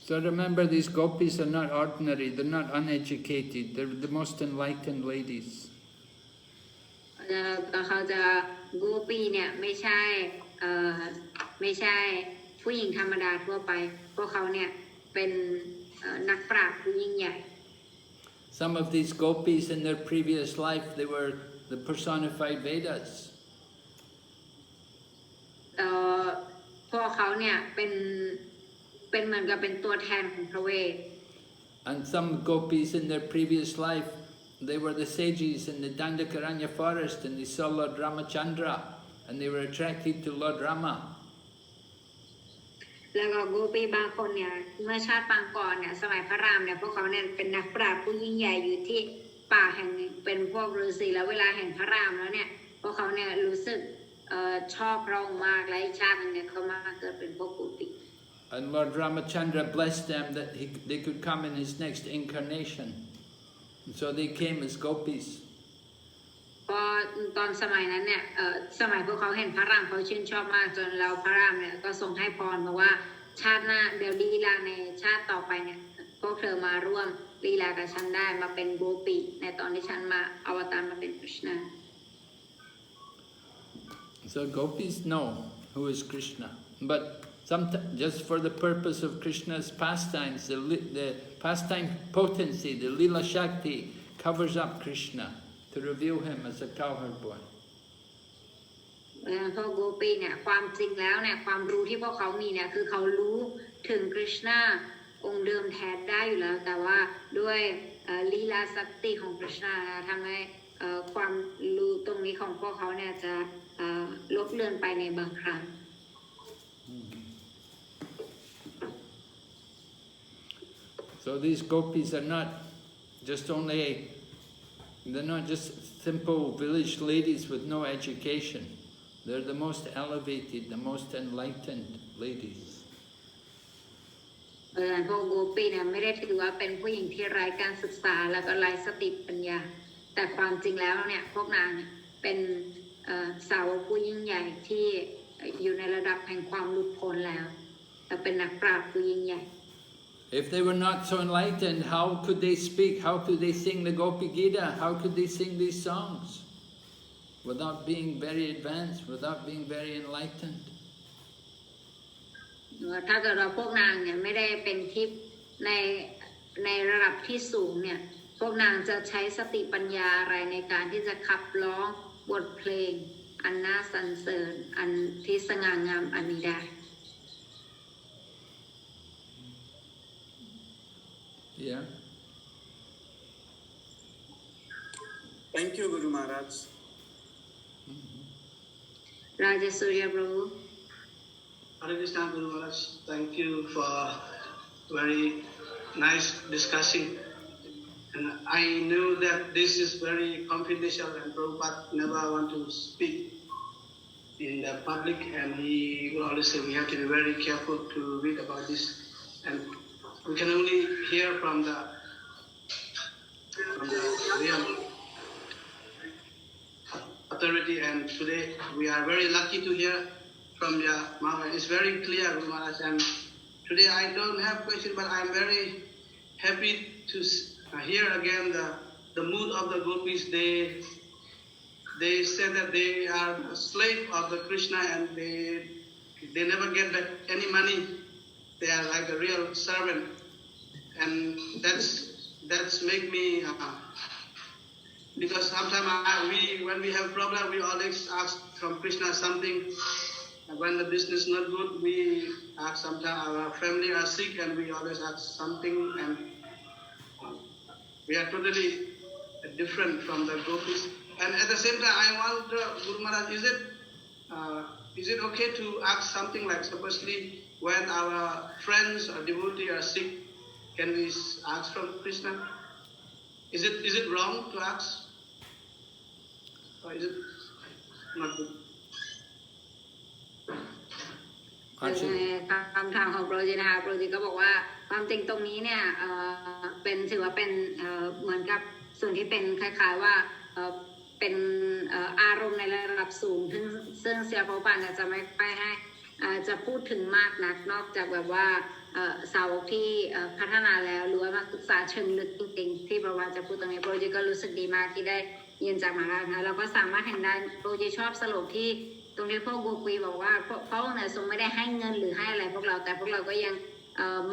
So remember, these Gopis are not ordinary, they're not uneducated, they're the most enlightened ladies. เขาจะโกปีเนี่ยไม่ใช่ผู้หญิงธรรมดาทั่วไปพวกเขาเนี่ยเป็นนักปราชญ์ผู้ยิ่งใหญ่ Some of these Gopis in their previous life, they were the personified Vedas. พวกเขาเนี่ยเป็นเหมือนกับเป็นตัวแทนของพระเวท And some Gopis in their previous life, they were the sages in the Dandakaranya forest and they saw Lord Ramachandra and they were attracted to Lord Rama. แล้วก็โกปีบางคนเนี่ยเมื่อชาติปางก่อนเนี่ยสมัยพระรามเนี่ยพวกเขาเนี่ยเป็นนักปราชญ์ผู้ยิ่งใหญ่อยู่ที่ป่าแห่งหนึ่งเป็นพวกฤาษีแล้วเวลาแห่งพระรามแล้วเนี่ยพวกเขาเนี่ยรู้สึกชอบพระองค์มากและอีกชาติหนึ่งเนี่ยเขามาเกิดเป็นพวกโกปี And Lord Ramachandra blessed them that they could come in his next incarnation. And so they came as Gopis. พอตอนสมัยนั้นเนี่ยสมัยพวกเขาเห็นพระรามเขาชื่นชอบมากจนเราพระรามเนี่ยก็ทรงให้พรบอกว่าชาติหน้าเดี๋ยวลีลาในชาติต่อไปเนี่ยพวกเธอมาร่วมลีลากับฉันได้มาเป็นโกปีในตอนที่ฉันมาอวตารมาเป็นคริชนา So Gopis know who is Krishna. But sometimes, just for the purpose of Krishna's pastimes, the pastime potency, the Lila Shakti, covers up Krishna to reveal him as a cowherd boy. พวกโกปีเนี่ยความจริงแล้วเนี่ยความรู้ที่พวกเขามีเนี่ยคือเขารู้ถึงคริชนาองค์เดิมแท้ได้อยู่แล้วแต่ว่าด้วยลีลาสักติของคริชนาทำให้ความรู้ตรงนี้ของพวกเขาเนี่ยจะลบเลือนไปในบางครั้ง So these Gopis are not just only They're not just simple village ladies with no education. They're the most elevated, the most enlightened ladies. พวกโกปีเนี่ยไม่ได้ถือว่าเป็นผู้หญิงที่ไร้การศึกษาแล้วก็ไร้สติปัญญาแต่ความจริงแล้วเนี่ยพวกนางเป็นสาวกผู้ยิ่งใหญ่ที่อยู่ในระดับแห่งความหลุดพ้นแล้วและเป็นนักปราชญ์ผู้ยิ่งใหญ่ If they were not so enlightened, how could they speak? How could they sing the Gopi Gita? How could they sing these songs? Without being very advanced, without being very enlightened. ถ้าเกิดว่าพวกนางเนี่ยไม่ได้เป็นทิพย์ในระดับที่สูงเนี่ยพวกนางจะใช้สติปัญญาอะไรในการที่จะขับร้องบทเพลงอันน่าสรรเสริญอันที่สง่างามอันนี้ได้ Yeah. Thank you, Guru Maharaj. Raja Surya Prabhu. Hare Krishna, Guru Maharaj. Thank you for very nice discussing. And I knew that this is very confidential and Prabhupada never want to speak in the public, and he will always say we have to be very careful to read about this. And we can only hear from the real authority, and today we are very lucky to hear from the Maharaj. It's very clear, Guru Maharaj, and today I don't have question, but I'm very happy to hear again the mood of the Gopis. They said that they are a slave of the Krishna, and they never get back any money. They are like a real servant, and that's make me because sometimes when we have problem, we always ask from Krishna something. And when the business not good, we ask. Sometimes our family are sick, and we always ask something, and we are totally different from the Gopis. And at the same time, I wonder, Guru Maharaj, is it okay to ask something like, supposedly, when our friends or devotees are sick, can we ask from Krishna? Is it wrong to ask? Or is it not good? คำถามของโปรจินะคะโปรจิก็บอกว่าความจริงตรงนี้เนี่ยเป็นถือว่าเป็นเหมือนกับส่วนที่เป็นคล้ายๆว่าเป็นอารมณ์ในระดับสูงซึ่งเซียโปปันจะไม่ไปให้จะพูดถึงมากนักนอกจากแบบว่าสาวกที่พัฒนาแล้วหรือว่ามาศึกษาเชิงลึกจริงๆที่ประวัติจะพูดตรงนี้โปรจิก็รู้สึกดีมากที่ได้ยินจากมาแล้วนะเราก็สามารถเห็นได้โปรจิชอบสโลกที่ตรงที่พวกโกปีบอกว่าพระองค์เนี่ยทรงไม่ได้ให้เงินหรือให้อะไรพวกเราแต่พวกเราก็ยัง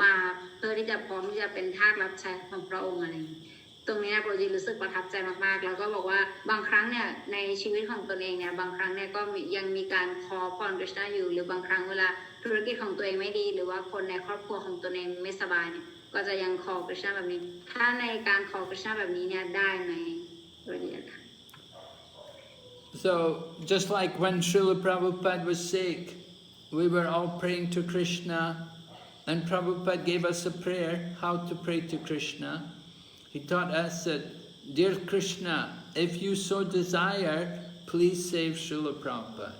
มาเพื่อที่จะพร้อมที่จะเป็นทาสรับใช้ของพระองค์อะไรอย่างนี้ตรงนี้นะโปรจิรู้สึกประทับใจมากๆแล้วก็บอกว่าบางครั้งเนี่ยในชีวิตของตนเองเนี่ยบางครั้งเนี่ยก็ยังมีการขอพรกฤษณะอยู่หรือบางครั้งเวลาธุรกิจของตัวเองไม่ดีหรือว่าคนในครอบครัวของตนเองไม่สบายเนี่ยก็จะยังขอกฤษณะแบบนี้ถ้าในการขอกฤษณะแบบนี้เนี่ยได้ไหมโปรจิค่ะ So, just like when Srila Prabhupada was sick, we were all praying to Krishna, and Prabhupada gave us a prayer, how to pray to Krishna. He taught us that, Dear Krishna, if you so desire, please save Srila Prabhupada.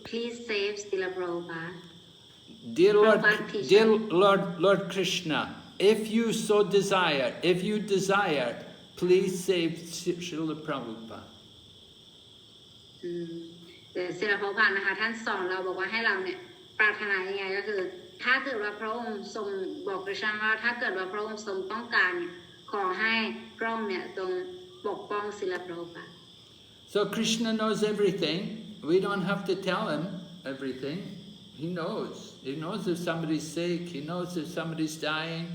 Please save Srila Prabhupada. Dear Lord Krishna, if you so desire, please save Srila Prabhupada. ศิลปภาพนะคะท่านสอนเราบอกว่าให้เราเนี่ยปรารถนายังไงก็คือถ้าเกิดว่าพระองค์ทรงบอกกฤษณะว่าถ้าเกิดว่าพระองค์ทรงต้องการขอให้พระองค์เนี่ยทรงปกป้องศิลปภาพ So Krishna knows everything. We don't have to tell him everything. He knows. He knows if somebody's sick. He knows if somebody's dying.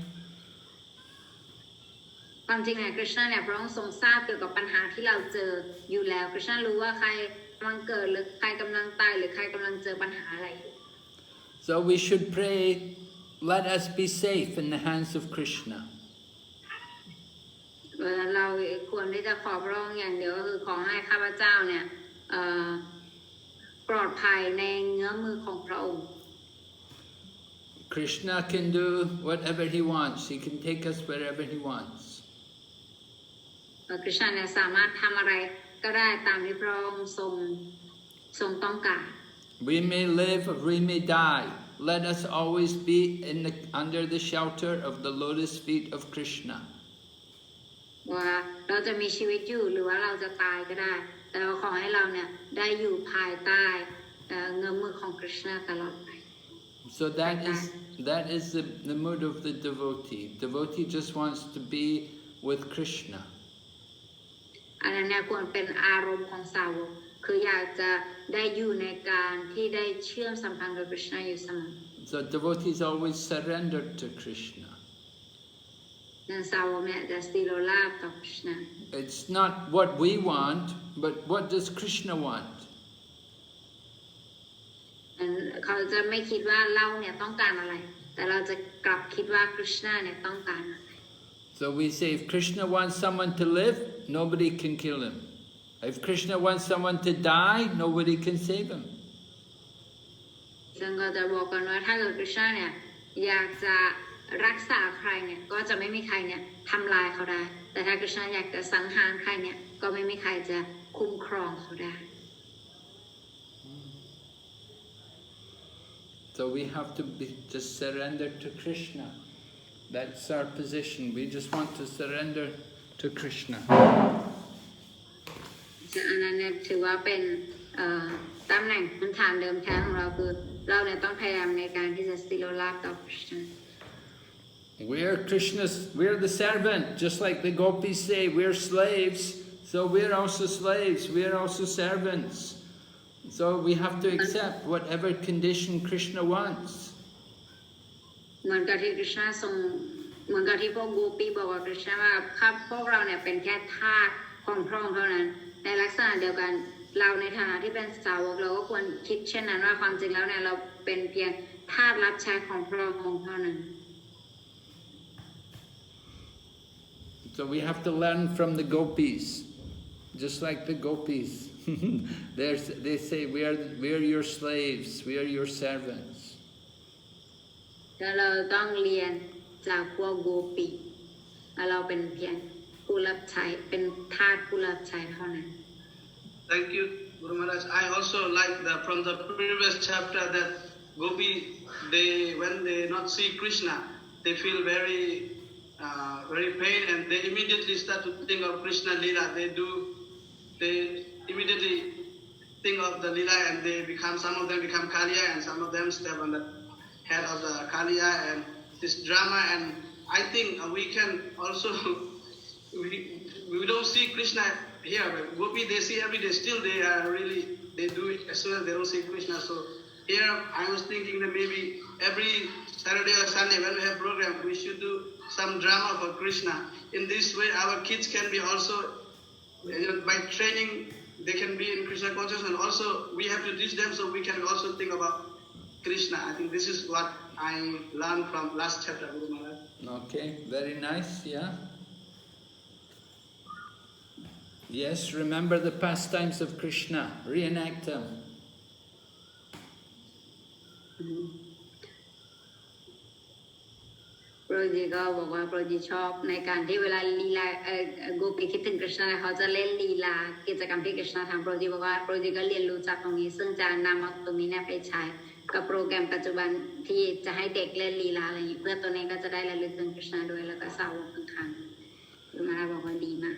ความจริงเนี่ยกฤษณะเนี่ยพระองค์ทรงทราบเกี่ยวกับปัญหาที่เราเจออยู่แล้วกฤษณะรู้ว่าใครกำลังเกิดหรือใครกำลังตายหรือใครกำลังเจอปัญหาอะไรอยู่ So we should pray, let us be safe in the hands of Krishna. เราควรที่จะขอพระองค์อย่างเดียวก็คือขอให้ข้าพเจ้าเนี่ย ปลอดภัยในเงื้อมมือของพระองค์ Krishna can do whatever he wants. He can take us wherever he wants. คริชนาเนี่ยสามารถทำอะไรก็ได้ตามที่พระองค์ทรงต้องการ We may live or we may die. Let us always be under the shelter of the lotus feet of Krishna. ว่าเราจะมีชีวิตอยู่หรือว่าเราจะตายก็ได้ แต่เราขอให้เราเนี่ยได้อยู่ภายใต้เงื้อมมือของคริชนาตลอดไป So that is the mood of the devotee. Devotee just wants to be with Krishna. อันนั้นเนี่ยควรเป็นอารมณ์ของสาวกคืออยากจะได้อยู่ในการที่ได้เชื่อมสัมพันธ์กับคริชนาอยู่เสมอ So devotees always surrender to Krishna. นั้นสาวกเนี่ยจะสติโลลาบต่อคริชนา It's not what we want, but what does Krishna want? เขาจะไม่คิดว่าเราเนี่ยต้องการอะไร แต่เราจะกลับคิดว่าคริชนาเนี่ยต้องการอะไร So we say if Krishna wants someone to live, nobody can kill him. If Krishna wants someone to die, nobody can save him. ซึ่งก็จะบอกกันว่าถ้าเกิดคริชนาเนี่ยอยากจะรักษาใครเนี่ยก็จะไม่มีใครเนี่ยทำลายเขาได้ แต่ถ้าคริชนาอยากจะสังหารใครเนี่ยก็ไม่มีใครจะคุ้มครองเขาได้ So we have to just surrender to Krishna. That's our position. We just want to surrender to Krishna. อันนั้นเนี่ยถือว่าเป็นตำแหน่งพื้นฐานเดิมแท้ของเราคือเราเนี่ยต้องพยายามในการที่จะสติโลลาบต่อคริชนา We're the servant, just like the Gopis say, we're slaves, so we're also slaves, we're also servants. So we have to accept whatever condition Krishna wants. เหมือนกับที่คริชนาเหมือนกับที่พวกโกปีบอกว่าคริชนาว่าครับพวกเราเนี่ยเป็นแค่ทาสของพระองค์เท่านั้น ในลักษณะเดียวกันเราในฐานะที่เป็นสาวกเราก็ควรคิดเช่นนั้นว่าความจริงแล้วเนี่ยเราเป็นเพียงทาสรับใช้ของพระองค์เท่านั้น So we have to learn from the Gopis, just like the Gopis. They say, we are your slaves, we are your servants. แล้วเราต้องเรียนจากพวกโกปีเราเป็นเพียงผู้รับใช้เป็นทาสผู้รับใช้เท่านั้น Thank you, Guru Maharaj. I also like from the previous chapter that Gopi, when they not see Krishna, they feel very pain and they immediately start to think of Krishna Lila. They immediately think of the Lila and some of them become Kaliya and some of them step on the head of the Kaliya and this drama. And I think we can also, we don't see Krishna here, but Gopi they see every day, still they do it as soon as they don't see Krishna. So here I was thinking that maybe every Saturday or Sunday when we have program, we should do some drama for Krishna. In this way, our kids can be also, by training, they can be in Krishna consciousness. And also, we have to teach them so we can also think about Krishna. I think this is what I learned from last chapter, Guru Maharaj. Okay, very nice, yeah. Yes, remember the pastimes of Krishna, reenact them. โปรจีก็บอกว่าโปรจีชอบในการที่เวลาลีลาโกปีคิดถึงคริชนาเขาจะเล่นลีลากิจกรรมที่คริชนาทำโปรจีบอกว่าโปรจีก็เรียนรู้จากตรงนี้ซึ่งจะนำเอาตรงนี้เนี่ยไปใช้กับโปรแกรมปัจจุบันที่จะให้เด็กเล่นลีลาอะไรอย่างนี้เพื่อตัวเองก็จะได้ระลึกถึงคริชนาด้วยแล้วก็สาวกข้างๆคุณมาบอกว่าดีมาก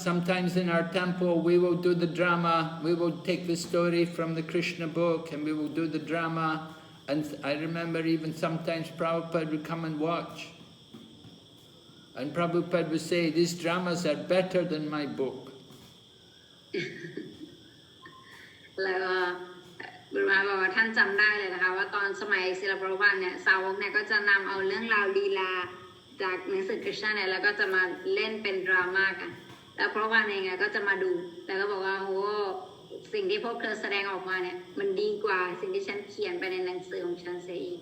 Sometimes in our temple we will do the drama, we will take the story from the Krishna book and we will do the drama. And I remember even sometimes Prabhupada would come and watch. And Prabhupada would say, these dramas are better than my book. แล้วบุรุษบอกว่าท่านจำได้เลยนะคะว่าตอนสมัยศิลปวัตเนี่ยสาวกเนี่ยก็จะนำเอาเรื่องราวลีลาจากหนังสือคริชนาเนี่ยแล้วก็จะมาเล่นเป็นดราม่ากันแล้วเพราะว่าเองก็จะมาดูแล้วก็บอกว่าโอ้สิ่งที่พวกเธอแสดงออกมาเนี่ยมันดีกว่าสิ่งที่ฉันเขียนไปในหนังสือของฉันเสียอีก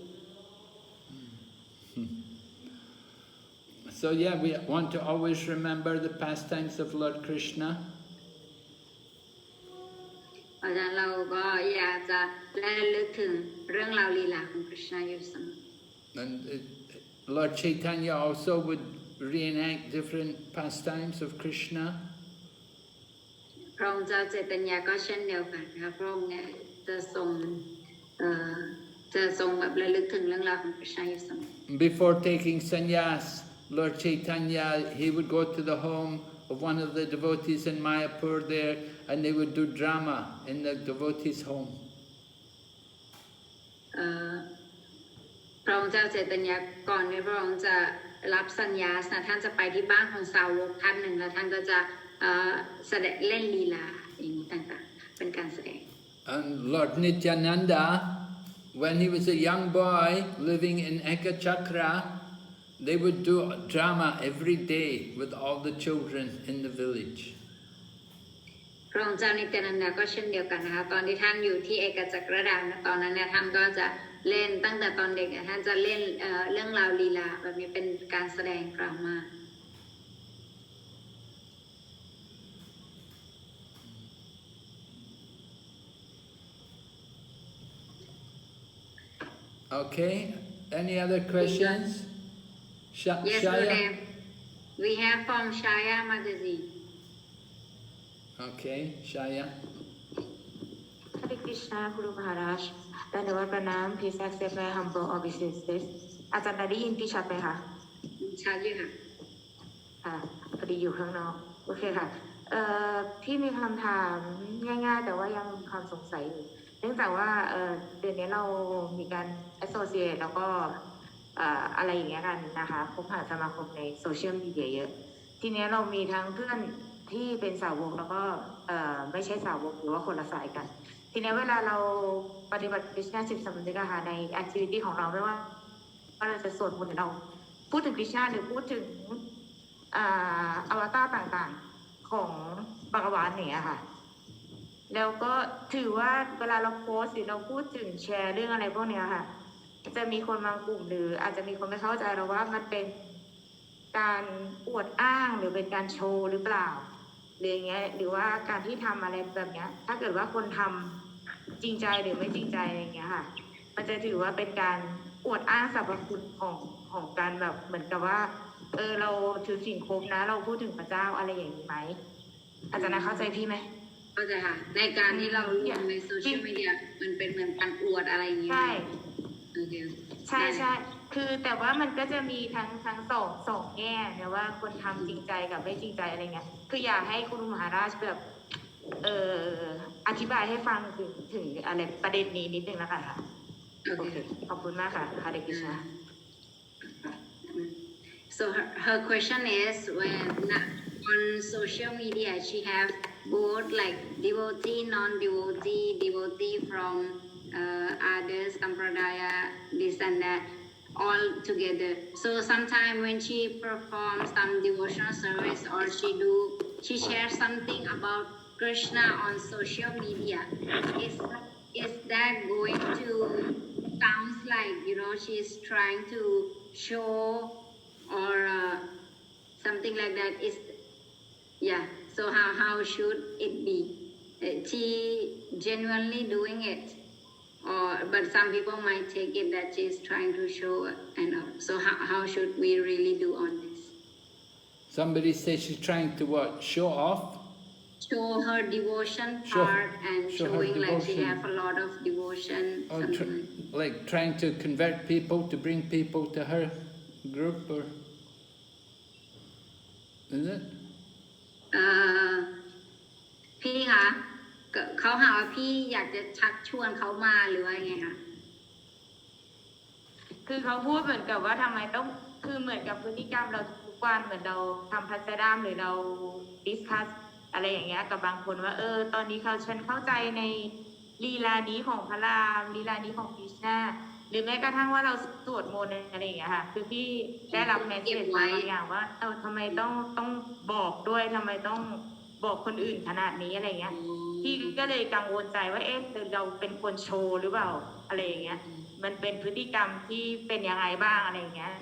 So yeah, we want to always remember the pastimes of Lord Krishna. เพราะฉะนั้นเราก็อยากจะระลึกถึงเรื่องราวลีลาของคริชนาอยู่เสมอ And Lord Chaitanya also would reenact different pastimes of Krishna. พระองค์เจ้าเจตญาก็เช่นเดียวกันนะคะพระองค์เนี่ยจะทรงแบบระลึกถึงเรื่องราวของคริชนาอยู่เสมอ Before taking sannyas, Lord Chaitanya, he would go to the home of one of the devotees in Mayapur there, and they would do drama in the devotee's home. พระองค์เจ้าเจตญาก่อนที่พระองค์จะรับสัญญานะท่านจะไปที่บ้านของสาวกท่านหนึ่งแล้วท่านก็จะแสดงเล่นลีลาอย่างนี้ต่างๆเป็นการแสดง And Lord Nityananda, when he was a young boy living in Ekachakra, they would do drama every day with all the children in the village. พระองค์เจ้านิตยานันดาก็เช่นเดียวกันนะคะตอนที่ท่านอยู่ที่เอกจักรดาตอนนั้นเนี่ยท่านก็จะเล่นตั้งแต่ตอนเด็กท่านจะเล่นเรื่องราวลีลาแบบนี้เป็นการแสดงดราม่า Okay, any other questions? Yes, Shaya? Gurudev. We have from Shaya Mataji. Okay, Shaya. Hare Krishna, Guru Maharaj. Dhanyavad pranam. Please accept my humble obeisances. อาจารย์ได้ยินพี่ชัดไหมคะ ชัดอยู่ค่ะ ค่ะพอดีอยู่ข้างนอกโอเคค่ะพี่มีคำถามง่ายๆแต่ว่ายังมีความสงสัยอยู่เนื่องจากว่าเดือนนี้เรามีการ associate แล้วก็อะไรอย่างเงี้ยกันนะคะพบหาสมาคมในโซเชียลมีเดียเยอะทีนี้เรามีทั้งเพื่อนที่เป็นสาวกแล้วก็ไม่ใช่สาวกหรือว่าคนละสายกันทีนี้เวลาเราปฏิบัติ Krishna 10 สำนึกใน activity ของเราไม่ว่าเราจะสวดมนต์หรือเราพูดถึง Krishna หรือพูดถึงอวตารต่างๆของบากวานเนี่ยค่ะแล้วก็ถือว่าเวลาเราโพสต์หรือเราพูดถึงแชร์เรื่องอะไรพวกเนี้ยค่ะจะมีคนบางกลุ่มหรืออาจจะมีคนไม่เข้าใจเราว่ามันเป็นการอวดอ้างหรือเป็นการโชว์หรือเปล่าหรืออย่างเงี้ยหรือว่าการที่ทำอะไรแบบเนี้ยถ้าเกิดว่าคนทำจริงใจหรือไม่จริงใจอะไรอย่างเงี้ยค่ะมันจะถือว่าเป็นการอวดอ้างสรรพคุณของการแบบเหมือนกับว่าเราถือศีลครบนะเราพูดถึงพระเจ้าอะไรอย่างนี้ไหมอาจารย์เข้าใจพี่ไหมเข้าใจค่ะในการที่เราลงในโซเชียลมีเดียมันเป็นเหมือนการอวดอะไรอย่างเงี้ย ใช่ โอเค ใช่คือแต่ว่ามันก็จะมีทั้งสองแง่เนี่ยว่าคนทำจริงใจกับไม่จริงใจอะไรเงี้ยคืออยากให้คุณมหาราชแบบอธิบายให้ฟังถึงอะไรประเด็นนี้นิดนึงแล้วกันค่ะโอเคขอบคุณมากค่ะฮาเดกิชา So her question is when on social media she have both like devotee, non-devotee, devotee from others, sampradaya, this and that, all together. So sometimes when she performs some devotional service or she shares something about Krishna on social media, is that going to sounds like she's trying to show or something like that is so how should it be she genuinely doing it but some people might take it that she's trying to show and so how should we really do on this Somebody says she's trying to what? Show off? Show her devotion part and showing like she have a lot of devotion Or like trying to convert people, to bring people to her group, or is it? พี่คะเขาหาว่าพี่อยากจะชักชวนเขามาหรือว่าไงคะคือเขาพูดเหมือนกับว่าทำไมต้องคือเหมือนกับพฤติกรรมเราทุกวันเหมือนเราทำพัสดามหรือเราดิสคัสอะไรอย่างเงี้ยกับบางคนว่าตอนนี้ฉันเข้าใจในลีลานี้ของพระรามลีลานี้ของคริชนาหรือแม้กระทั่งว่าเราสวดมนต์อะไรอย่างเงี้ยค่ะคือพี่ได้รับเมสเสจมาบางอย่างว่าทำไมต้องบอกด้วยทำไมต้องบอกคนอื่นขนาดนี้อะไรเงี้ยพี่ก็เลยกังวลใจว่าเราเป็นคนโชว์หรือเปล่าอะไรอย่างเงี้ยมันเป็นพฤติกรรมที่เป็นยังไงบ้างอะไรอย่างเงี้ย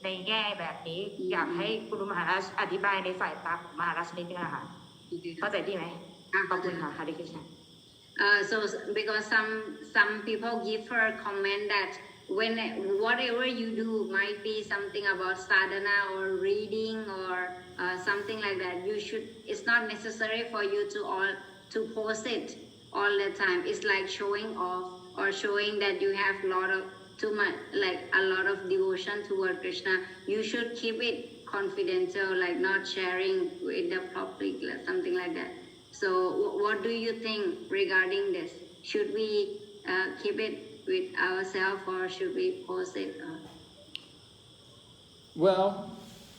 ในแง่แบบนี้อยากให้คุณมหาราชอธิบายในสายตาของมหาราชนิดนึงค่ะเข้าใจพี่ไหมขอบคุณค่ะฮาริคริชนา So because some people give her a comment that when whatever you do might be something about sadhana or reading or something like that, you should, it's not necessary for you to post it all the time. It's like showing off or showing that you have too much, like a lot of devotion toward Krishna. You should keep it confidential, like not sharing with the public, like something like that. So what do you think regarding this? Should we keep it with ourselves or should we post it? Well,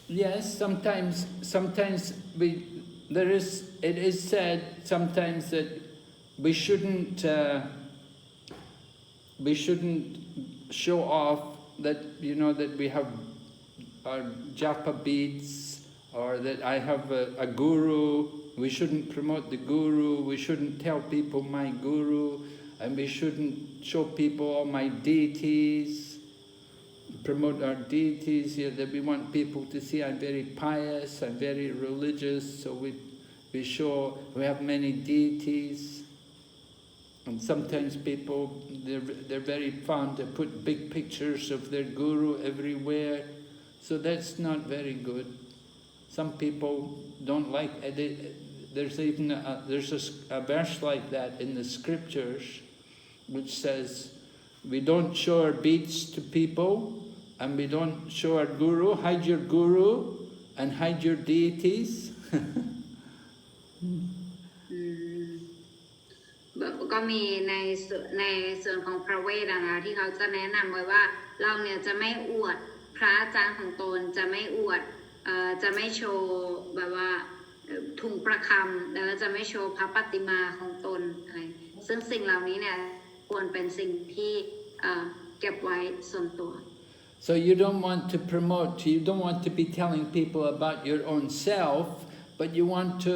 yes, sometimes it is said sometimes that we shouldn't show off that, you know, that we have our japa beads or that I have a guru. We shouldn't promote the guru. We shouldn't tell people my guru, and we shouldn't show people all my deities, promote our deities. Yeah, that we want people to see I'm very pious, I'm very religious, so we show we have many deities. And sometimes people, they're very fond to put big pictures of their guru everywhere, so that's not very good. Some people don't like it. There's even there's a verse like that in the scriptures, which says, we don't show our beads to people, and we don't show our guru. Hide your guru and hide your deities. ก็มีในส่วนของพระเวทนะคะที่เขาจะแนะนำไว้ว่าเราเนี่ยจะไม่อวดพระอาจารย์ของตนจะไม่อวดจะไม่โชว์แบบว่าถุงประคำแล้วจะไม่โชว์พระปฏิมาของตนอะไรซึ่งสิ่งเหล่านี้เนี่ยควรเป็นสิ่งที่เก็บไว้ส่วนตัว So you don't want to promote, you don't want to be telling people about your own self, but you want to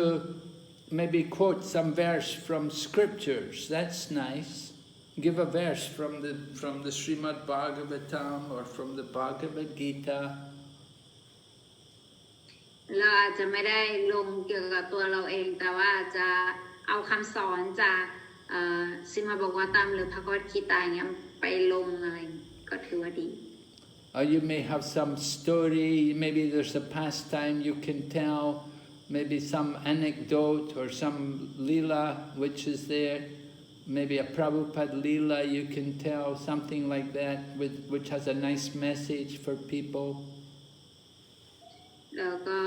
maybe quote some verse from scriptures. That's nice. Give a verse from the Srimad Bhagavatam or from the Bhagavad Gita. เราอาจจะไม่ได้ลงเกี่ยวกับตัวเราเองแต่ว่าจะเอาคำสอนจากซิมาบอกว่าตามหรือพระกฏกีตาอย่างเงี้ยไปลงอะไรก็ถือว่าดี Or you may have some story, maybe there's a pastime you can tell, maybe some anecdote or some lila which is there, maybe a Prabhupada lila you can tell, something like that, which has a nice message for people. แล้วก็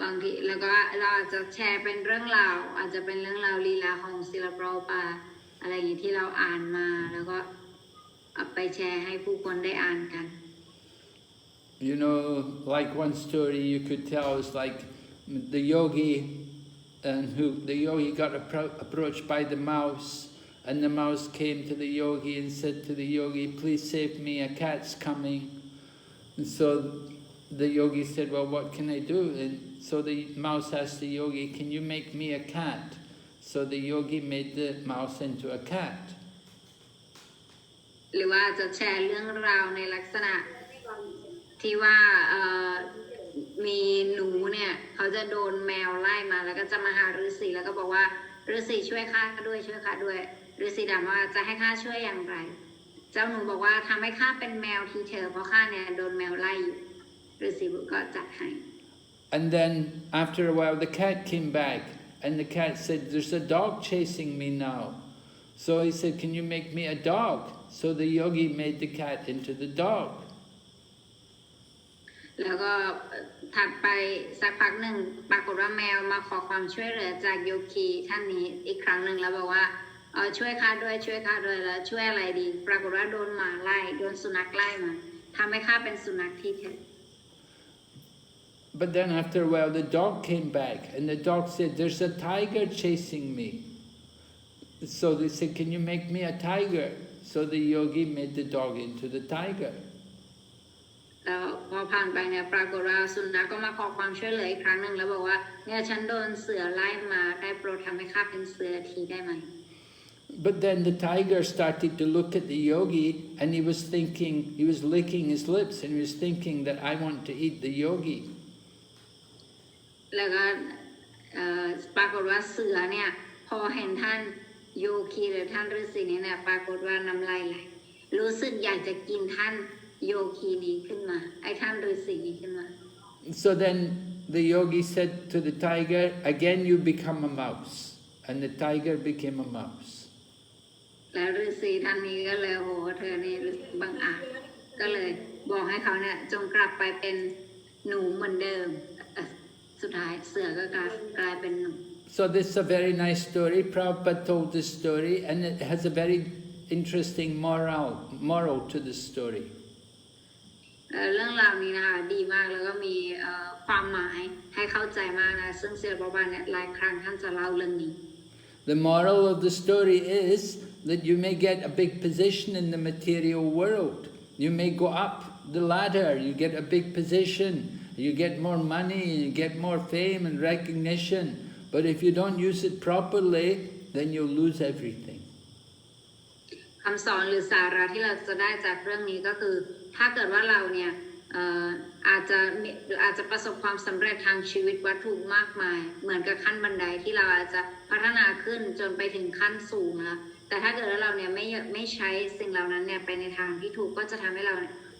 บางทีแล้วก็เราอาจจะแชร์เป็นเรื่องราวอาจจะเป็นเรื่องราวลีลาของศิลปะปาอะไรอย่างที่เราอ่านมาแล้วก็เอาไปแชร์ให้ผู้คนได้อ่านกัน You know, like one story you could tell is like the yogi, the yogi got approached by the mouse, and the mouse came to the yogi and said to the yogi, "Please save me, a cat's coming." And so the yogi said, "Well, what can I do?" And so the mouse asked the yogi, "Can you make me a cat?" So the yogi made the mouse into a cat. หรือว่าจะแชร์เรื่องราวในลักษณะที่ว่ามีหนูเนี่ยเขาจะโดนแมวไล่มาแล้วก็จะมาหาฤาษีแล้วก็บอกว่าฤาษีช่วยข้าด้วยช่วยข้าด้วยฤาษีถามว่าจะให้ข้าช่วยอย่างไรเจ้าหนูบอกว่าทำให้ข้าเป็นแมวทีเถอะเพราะข้าเนี่ยโดนแมวไล่อยู่ฤาษีก็จัดให้ And then after a while the cat came back and the cat said, "There's a dog chasing me now." So he said, "Can you make me a dog?" So the yogi made the cat into the dog. แล้วก็ถัดไปสักพักหนึ่งปรากฏว่าแมวมาขอความช่วยเหลือจากโยคีท่านนี้อีกครั้งหนึ่งแล้วบอกว่าช่วยข้าด้วยช่วยข้าด้วยแล้วช่วยอะไรดีปรากฏว่าโดนหมาไล่โดนสุนัขไล่มาทำให้ข้าเป็นสุนัขที่เถอะ But then after a while the dog came back and the dog said, "There's a tiger chasing me." So they said, "Can you make me a tiger?" So the yogi made the dog into the tiger. แล้วพอผ่านไปเนี่ยปรากฏว่าสุนัขก็มาขอความช่วยเหลืออีกครั้งหนึ่งแล้วบอกว่าเนี่ยฉันโดนเสือไล่มาได้โปรดทำให้ข้าเป็นเสือทีได้ไหม But then the tiger started to look at the yogi and he was thinking, he was licking his lips and he was thinking that I want to eat the yogi. แล้วก็ปรากฏว่าเสือเนี่ยพอเห็นท่าน โยคีหรือท่านฤาษีนี้เนี่ยปรากฏว่าน้ำลายไหลรู้สึกอยากจะกินท่านโยคีนี้ขึ้นมาไอ้ท่านฤาษีนี้ขึ้นมา So then the yogi said to the tiger, again you become a mouse. And the tiger became a mouse. แล้วฤาษีท่านนี้ก็เลยโหเธอนี่บังอาจก็เลยบอกให้เขาเนี่ยจงกลับไปเป็นหนูเหมือนเดิมสุดท้ายเสือก็กลายเป็นหนู So this is a very nice story. Prabhupada told this story and it has a very interesting moral to the story. เรื่องราวนี้นะคะดีมากแล้วก็มีความหมายให้เข้าใจมากนะซึ่งเสือประบาเนี่ยหลายครั้งท่านจะเล่าเรื่องนี้ The moral of the story is that you may get a big position in the material world. You may go up the ladder, you get a big position, you get more money, you get more fame and recognition. But if you don't use it properly, then you'll lose everything. คำสอนหรือสาระที่เราจะได้จากเรื่องนี้ก็คือถ้าเกิดว่าเราเนี่ยอาจจะประสบความสำเร็จทางชีวิตวัตถุมากมายเหมือนกับขั้นบันไดที่เราอาจจะพัฒนาขึ้นจนไปถึงขั้นสูงแล้วแต่ถ้าเกิดว่าเราเนี่ยไม่ใช้สิ่งเหล่านั้นเนี่ยไปในทางที่ถูกก็จะทำให้เรา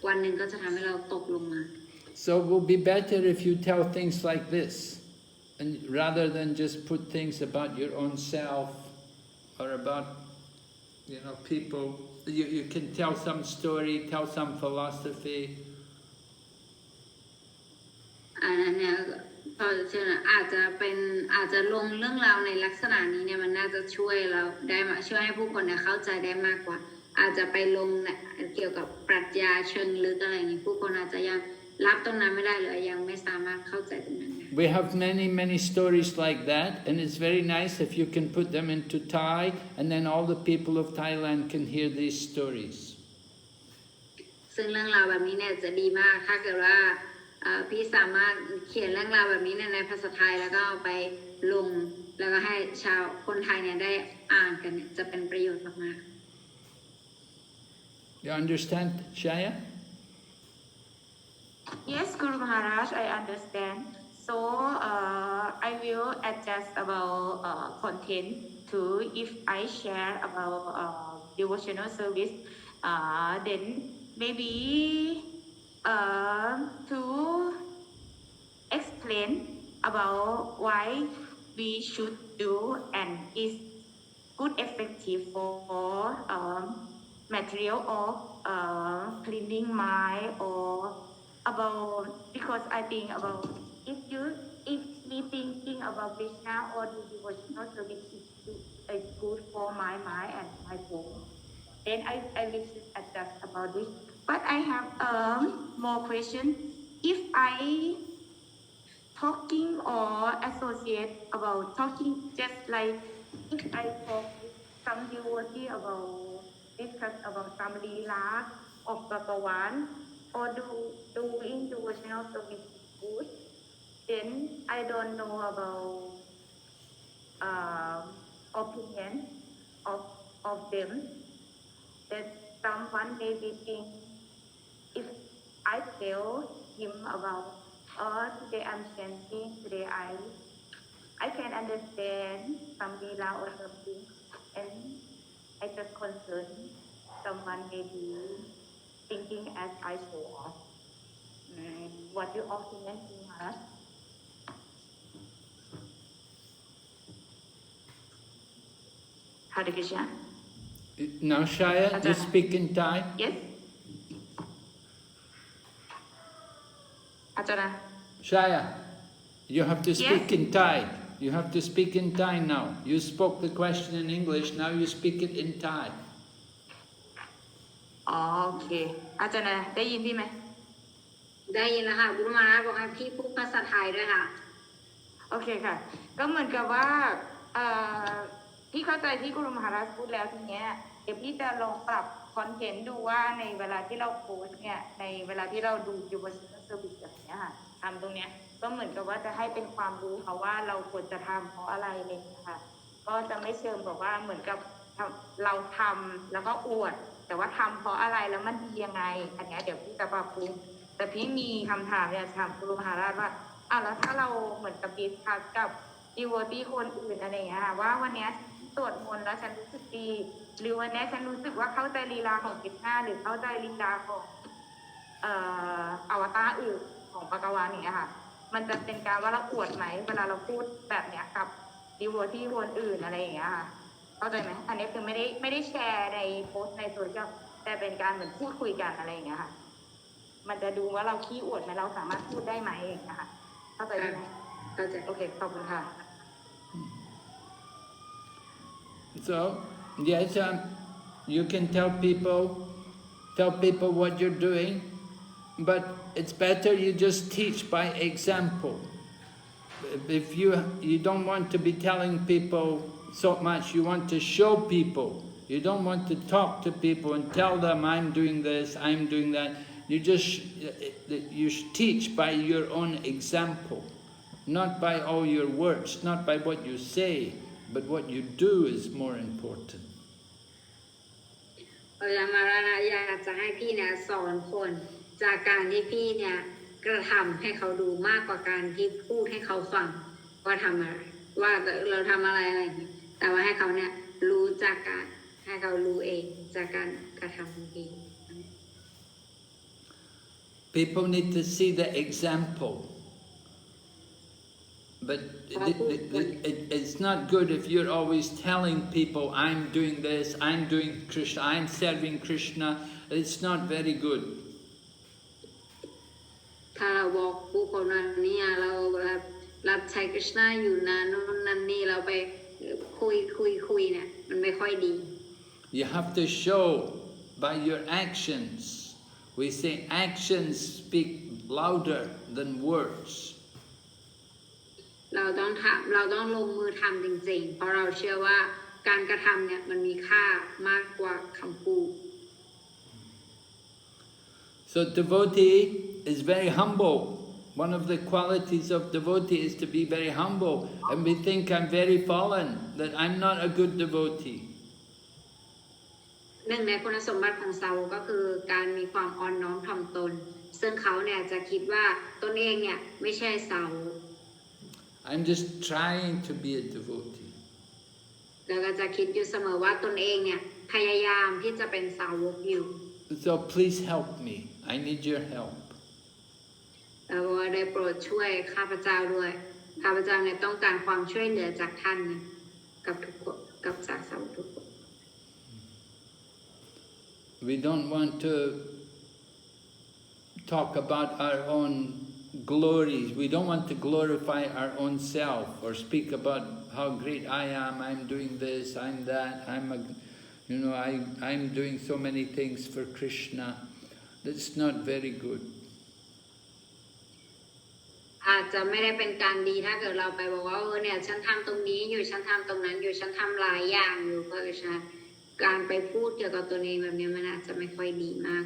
วันหนึ่งก็จะทำให้เราตกลงมา So it will be better if you tell things like this, and rather than just put things about your own self or about people. You can tell some story, tell some philosophy. อันนั้นเนี่ยก็อาจจะลงเรื่องราวในลักษณะนี้เนี่ยมันน่าจะช่วยเราได้ช่วยให้ผู้คนเนี่ยเข้าใจได้มากกว่าอาจจะไปลงเกี่ยวกับปรัชญาเชิงลึกอะไรอย่างนี้ผู้คนอาจจะยังรับตรงนั้นไม่ได้หรือยังไม่สามารถเข้าใจตรงนั้น We have many stories like that, and it's very nice if you can put them into Thai, and then all the people of Thailand can hear these stories. ซึ่งเรื่องราวแบบนี้เนี่ยจะดีมากถ้าเกิดว่าพี่สามารถเขียนเรื่องราวแบบนี้ในภาษาไทยแล้วก็เอาไปลงแล้วก็ให้ชาวคนไทยเนี่ยได้อ่านกันเนี่ยจะเป็นประโยชน์มากๆ You understand, Shaya? Yes, Guru Maharaj, I understand. So I will adjust about content too. If I share about devotional service, then maybe to explain about why we should do and is good effective for material or cleaning mind or about because I think about if we thinking about Krishna or the devotional service is good for my mind and my soul, then I will adjust about this. But I have more question. If I talking or associate about talking just like if I talk with some devotee about discuss about some lila of Bhagavan or doing devotional service good, then I don't know about opinion of them. That someone may be think if I tell him about today I'm chanting, today I can understand some lila or something, and I just concern someone may be thinking as I show off. What your opinion, Maharaj? Hare Krishna. Now, Shaya, you speak in Thai? Yes. Ajahn. Shaya, you have to speak Yes. in Thai. You have to speak in Thai now. You spoke the question in English, now you speak it in Thai. โอเคอาจารย์ได้ยินพี่ไหม ได้ยินแล้วค่ะกุรุมาราบอกให้พี่พูดภาษาไทยด้วยค่ะ โอเคค่ะ ก็เหมือนกับว่าพี่เข้าใจที่กุรุมหาราชพูดแล้วทีเนี้ยเดี๋ยวพี่จะลองปรับคอนเทนต์ดูว่าในเวลาที่เราโพสเนี่ยในเวลาที่เราดูยูทูบเซอร์วิสแบบเนี้ยค่ะทำตรงเนี้ยก็เหมือนกับว่าจะให้เป็นความรู้เขาว่าเราควรจะทำเพราะอะไรเลยค่ะก็จะไม่เชิงบอกว่าเหมือนกับเราทำแล้วก็อวดแต่ว่าทำเพราะอะไรแล้วมันดียังไงอันนี้เดี๋ยวพี่จะปรับปรุงแต่พี่มีคำถามอยากถามครูมหาราชว่าแล้วถ้าเราเหมือนกับดิสคัสกับดีโวตี้คนอื่นอะไรอย่างเงี้ยว่าวันนี้ สวดมนต์แล้วฉันรู้สึกดีหรือวันนี้ฉันรู้สึกว่าเข้าใจลีลาของ15หรือเข้าใจลีลาของอวตารอื่นของปกวานี้ค่ะมันจะเป็นการว่าเราอวดไหมเวลาเราพูดแบบเนี้ยกับดีโวที่คนอื่นอะไรอย่างเงี้ยค่ะเข้าใจไหมอันนี้คือไม่ได้แชร์ในโพสต์ในโซเชียลแต่เป็นการเหมือนพูดคุยกันอะไรอย่างเงี้ยค่ะมันจะดูว่าเราขี้อวดไหมเราสามารถพูดได้ไหมอย่างเงี้ยค่ะเข้าใจไหมเข้าใจโอเคขอบคุณค่ะ So yes, you can tell people what you're doing, but it's better you just teach by example. If you don't want to be telling people so much, you want to show people. You don't want to talk to people and tell them I'm doing this, I'm doing that. You teach by your own example, not by all your words, not by what you say, but what you do is more important. อามารานะอยากจะให้พี่เนี่ยสอนคนจากการที่พี่เนี่ยกระทำให้เขาดูมากกว่าการที่พูดให้เขาฟังว่าทำอะไรว่าเราทำอะไรอย่างนี้แต่ว่าให้เขาเนี่ยรู้จากการให้เขารู้เองจากการกระทำของพี่ People need to see the example. But it's not good if you're always telling people, I'm doing this, I'm doing Krishna, I'm serving Krishna. It's not very good. ถ้าเราบอกผู้คนว่าเนี่ยเรารับใช้กฤษณะอยู่นะนู่นนั่นนี่เราไปคุยเนี่ยมันไม่ค่อยดี You have to show by your actions. We say actions speak louder than words. เราต้องลงมือทำจริงๆเพราะเราเชื่อว่าการกระทำเนี่ยมันมีค่ามากกว่าคำพูด So devotee is very humble. One of the qualities of devotee is to be very humble. And we think I'm very fallen, that I'm not a good devotee. หนึ่งในคุณสมบัติของสาวกก็คือการมีความอ่อนน้อมถ่อมตนซึ่งเขาเนี่ยจะคิดว่าตนเองเนี่ยไม่ใช่สาวก I'm just trying to be a devotee. แล้วก็จะคิดอยู่เสมอว่าตนเองเนี่ยพยายามที่จะเป็นสาวกอยู่ So please help me. I need your help. แล้วก็ได้โปรดช่วยข้าพเจ้าด้วยข้าพเจ้าเนี่ยต้องการความช่วยเหลือจากท่านเนี่ยกับทุกคนกับจากสาวกทุกคน We don't want to talk about our own glories. We don't want to glorify our own self or speak about how great I am. I'm doing this, I'm that. I'm doing so many things for Krishna. That's not very good. อาจจะไม่ได้เป็นการดีถ้าเกิดเราไปบอกว่าเนี่ยฉันทำตรงนี้อยู่ฉันทำตรงนั้นอยู่ฉันทำหลายอย่างอยู่เพื่อฉันการไปพูดเกี่ยวกับตัวเองแบบนี้มันอาจจะไม่ค่อยดีมาก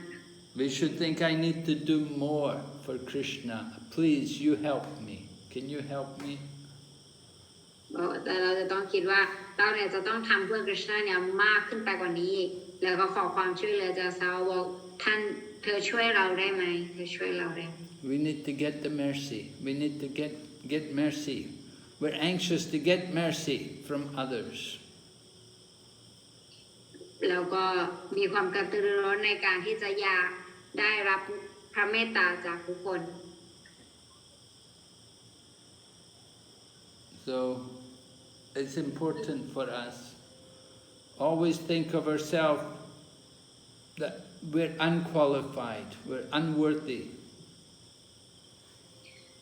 We should think I need to do more for Krishna. Please, you help me. Can you help me? แต่เราจะต้องคิดว่าเราเนี่ยจะต้องทำเพื่อ Krishna เนี่ยมากขึ้นไปกว่านี้อีกแล้วก็ขอความช่วยเหลือจากสาวกท่านเธอช่วยเราได้ไหมเธอช่วยเราได้ We need to get the mercy. We need to get mercy. We're anxious to get mercy from others. แล้วก็มีความกระตือรือร้นในการที่จะอยากได้รับพระเมตตาจากทุกคน So it's important for us. Always think of ourselves that we're unqualified, we're unworthy.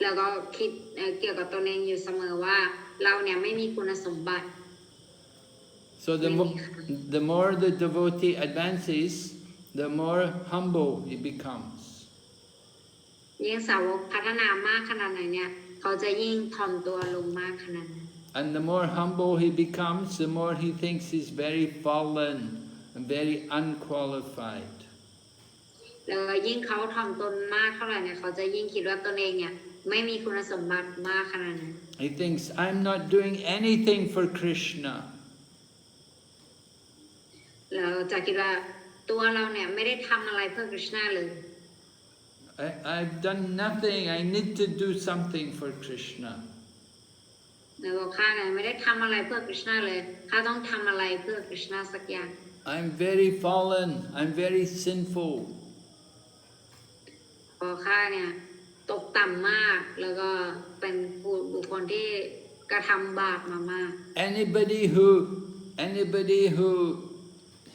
แล้วก็คิดเกี่ยวกับตนเองอยู่เสมอว่าเราเนี่ยไม่มีคุณสมบัติ So the more the devotee advances, the more humble he becomes. ยิ่งสาวกพัฒนามากขนาดไหนเนี่ยเขาจะยิ่งถ่อมตัวลงมากขนาดนั้น And the more humble he becomes, the more he thinks he's very fallen and very unqualified. แล้วยิ่งเขาถ่อมตนมากเท่าไหร่เนี่ยเขาจะยิ่งคิดว่าตนเองเนี่ยไม่มีคุณสมบัติมากขนาดนั้น He thinks, I'm not doing anything for Krishna. แล้วจะคิดว่าตัวเราเนี่ยไม่ได้ทำอะไรเพื่อ Krishna เลย I've done nothing. I need to do something for Krishna. แล้วบอกข้าเนี่ยไม่ได้ทำอะไรเพื่อคริชนาเลยข้าต้องทำอะไรเพื่อคริชนาสักอย่าง I'm very fallen, I'm very sinful. บอกข้าเนี่ยตกต่ำมากแล้วก็เป็นบุคคลที่กระทำบาปมามาก Anybody who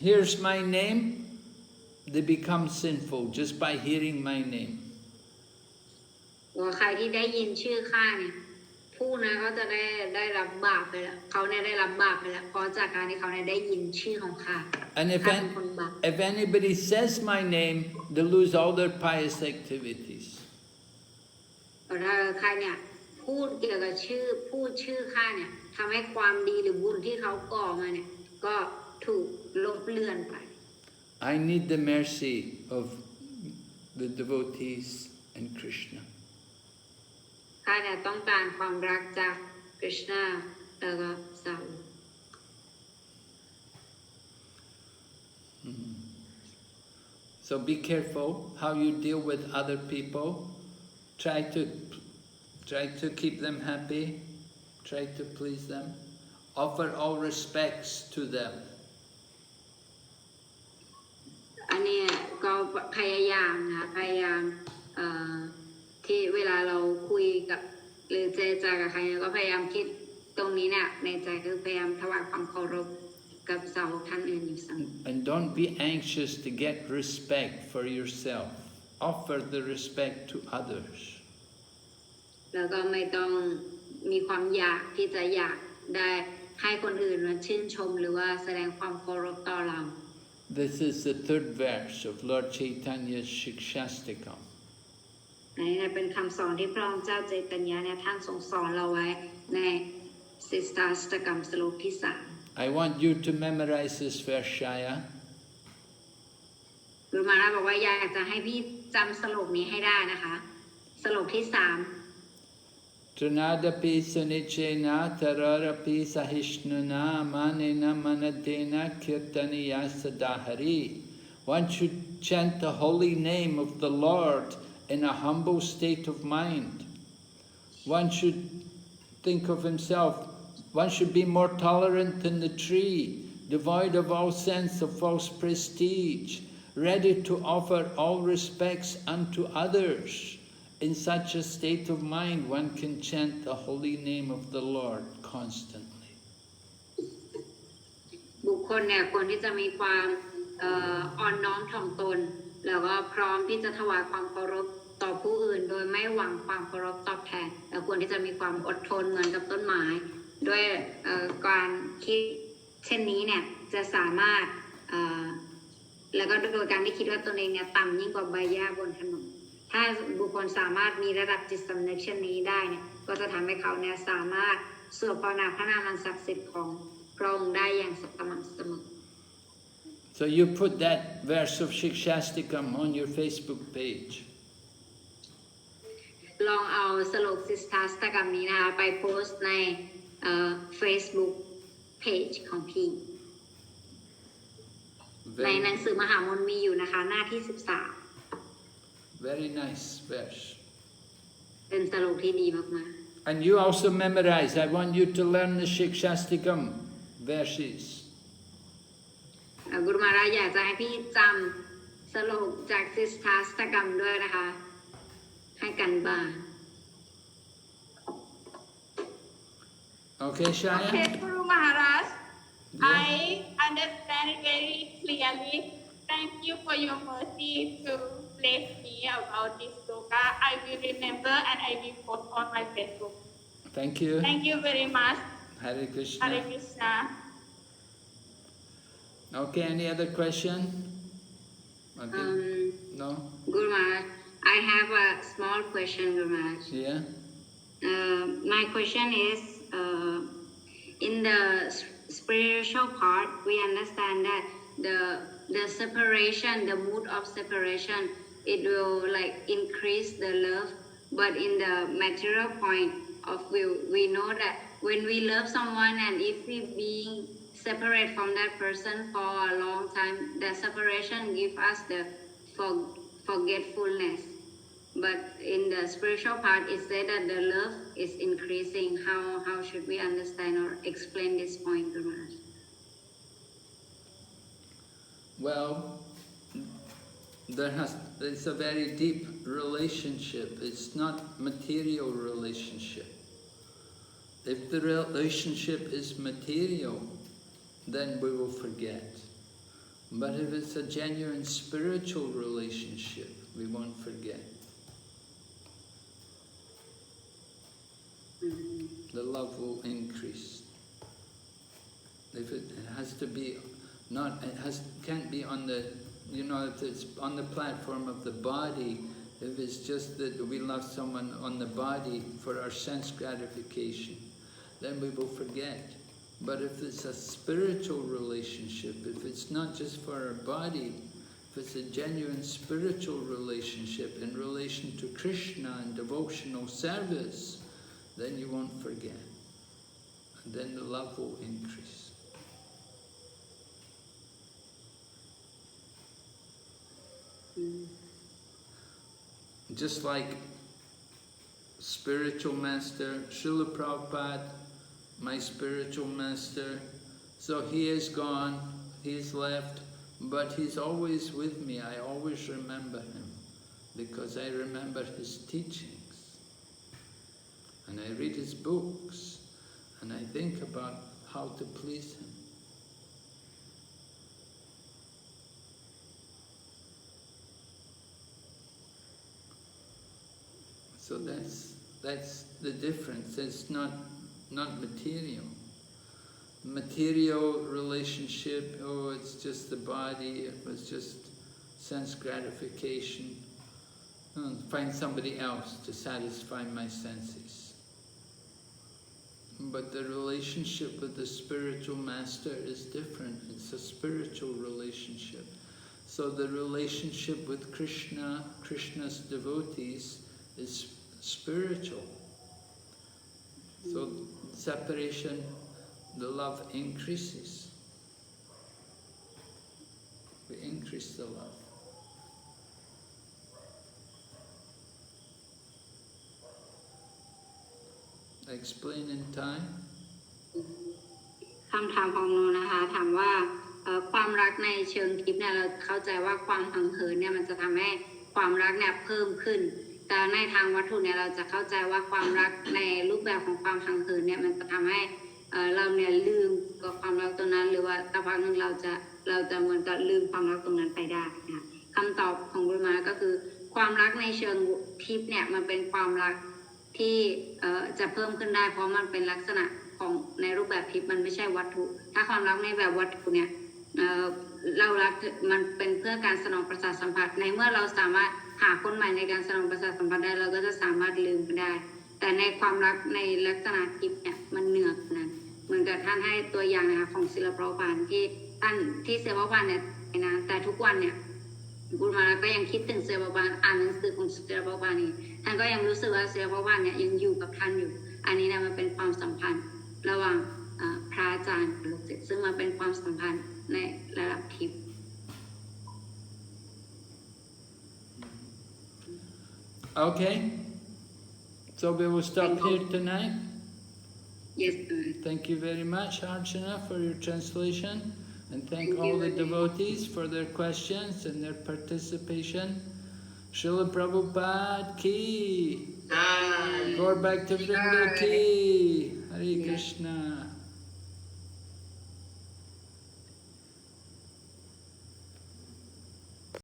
hears my name, they become sinful just by hearing my name. ว่าใครที่ได้ยินชื่อข้าเนี่ยผู้นั้นเขาจะได้รับบาปไปแล้วเขาเนี่ยได้รับบาปไปแล้วเพราะจากการที่เขาเนี่ยได้ยินชื่อของข้า And ข้าเป็นคนบาป if anybody says my name, they lose all their pious activities. ถ้าใครเนี่ยพูดเกี่ยวกับพูดชื่อข้าเนี่ยทำให้ความดีหรือบุญที่เขาก่อมาเนี่ยก็ถูกลบเลือนไป I need the mercy of the devotees and Krishna. ข้าเนี่ยต้องการความรักจากคริชนาแล้วก็สาวก So be careful how you deal with other people. Try to keep them happy. Try to please them. Offer all respects to them. อันนี้ก็พยายามนะพยายามที่เวลาเราคุยกับหรือเจรจากับใครก็พยายามคิดตรงนี้เนี่ยในใจคือพยายามถวายความเคารพกับสาวกท่านอื่นอยู่เสมอ And don't be anxious to get respect for yourself. Offer the respect to others. แล้วก็ไม่ต้องมีความอยากที่จะอยากได้ให้คนอื่นมาชื่นชมหรือว่าแสดงความเคารพต่อเรา This is the third verse of Lord Chaitanya's Shikshastikam. อันนี้เป็นคำสอนที่พระองค์เจ้าเจตัญญาเนี่ยท่านทรงสอนเราไว้ในสิสตาสตกรรมสโลกที่ 3 I want you to memorize this verse, Shaya. กุรุมาราบอกว่าอยากจะให้พี่จำสโลกนี้ให้ได้นะคะสโลกที่ Trinadapi sanichena tararapi sahishnuna manena manadena kirtaniya sadahari. One should chant the holy name of the Lord in a humble state of mind. One should think of himself. One should be more tolerant than the tree, devoid of all sense of false prestige, ready to offer all respects unto others. In such a state of mind, one can chant the holy name of the Lord constantly. บุคคลเนี่ยควรที่จะมีความอ่อนน้อมถ่อมตนแล้วก็พร้อมที่จะถวายความเคารพต่อผู้อื่นโดยไม่หวังความเคารพตอบแทนและควรที่จะมีความอดทนเหมือนกับต้นไม้ด้วยการคิดเช่นนี้เนี่ยจะสามารถแล้วก็โดยการที่คิดว่าตนเองเนี่ยต่ำยิ่งกว่าใบหญ้าบนถนนถ้าบุคคลสามารถมีระดับจิตสำนึกเช่นนี้ได้เนี่ยก็จะทำให้เขาเนี่ยสามารถสวดภาวนาพระนามอันศักดิ์สิทธิ์ของพระองค์ได้อย่างสม่ำเสมอ So you put that verse of Shikshastikam on your Facebook page. ลองเอาสโลกสิสตาสตกรรมนี้นะคะไปโพสต์ในFacebook page ของพี่ในหนังสือมหามนต์มีอยู่นะคะหน้าที่ Very nice verse. 13เป็นสโลกที่ดีมาก And you also memorize. I want you to learn the Shikshastikam verses. ๆกุรุมาราอยากจะให้พี่จำสโลกจากสิสตาสตกรรมด้วยนะคะให้กันบ้าน Okay, Shaya? Okay, Guru Maharaj, Yeah. I understand very clearly. Thank you for your mercy to bless me about this sloka. I will remember and I will post on my Facebook. Thank you. Thank you very much. Hare Krishna. Hare Krishna. Okay, any other question? No? Guru Maharaj, I have a small question, Guru Maharaj. Yeah? My question is, in the spiritual part, we understand that the separation, the mood of separation, it will like increase the love. But in the material point of view, we know that when we love someone and if we being separate from that person for a long time, the separation give us the forgetfulness. But in the spiritual part, it said that the love is increasing. How should we understand or explain this point, Guru Maharaj? Well, it's a very deep relationship. It's not material relationship. If the relationship is material, then we will forget. But if it's a genuine spiritual relationship, we won't forget. The love will increase. If it has to be can't be on the, if it's on the platform of the body, if it's just that we love someone on the body for our sense gratification, then we will forget. But if it's a spiritual relationship, if it's not just for our body, if it's a genuine spiritual relationship in relation to Krishna and devotional service, then you won't forget. And then the love will increase. Just like spiritual master, Srila Prabhupada, my spiritual master, so he is gone, he's left, but he's always with me. I always remember him because I remember his teachings and I read his books and I think about how to please him. So that's the difference. It's not material. Material relationship, oh, it's just the body, it was just sense gratification. Find somebody else to satisfy my senses. But the relationship with the spiritual master is different. It's a spiritual relationship. So the relationship with Krishna, Krishna's devotees, is spiritual. So separation, the love increases. We increase the love. Explain in time. คำถามของหนูนะคะถามว่าความรักในเชิงทิพย์เนี่ยเราเข้าใจว่าความหังเหินเนี่ยมันจะทำให้ความรักเนี่ยเพิ่มขึ้นแต่ในทางวัตถุเนี่ยเราจะเข้าใจว่าความรักในรูปแบบของความหังเหินเนี่ยมันจะทำให้เราเนี่ยลืมกับความรักตรงนั้นหรือว่าสักพักหนึ่งเราจะเหมือนกับลืมความรักตรงนั้นไปได้นะคะคำตอบของบุญมาก็คือความรักในเชิงทิพย์เนี่ยมันเป็นความรักที่จะเพิ่มขึ้นได้เพราะมันเป็นลักษณะของในรูปแบบทิพย์มันไม่ใช่วัตถุถ้าความรักในแบบวัตถุเนี่ยเรารักมันเป็นเพื่อการสนองประสาทสัมผัสในเมื่อเราสามารถหาคนใหม่ในการสนองประสาทสัมผัสได้เราก็จะสามารถลืมไปได้แต่ในความรักในลักษณะทิพย์เนี่ยมันเหนือกว่านั้นเหมือนกับท่านให้ตัวอย่างนะคะของศิลปะพานที่ท่านที่ศิลปะพานเนี่ยนะแต่ทุกวันเนี่ยบุญมาก็ยังคิดถึงศิลปะพานอ่านหนังสือของศิลปะพานนี่ท่านก็ยังรู้สึกว่าศิลปะพานเนี่ยยังอยู่กับท่านอยู่อันนี้นะมันเป็นความสัมพันธ์ระหว่างพระอาจารย์กับลูกศิษย์ซึ่งมันเป็นความสัมพันธ์ในระดับทิพย์ Okay, so we will stop here tonight. Yes, Thank you very much, Archana, for your translation, and thank all the devotees for their questions and their participation. Srila Prabhupada ki, Gaur Bhaktivinoda ki, Hare Krishna.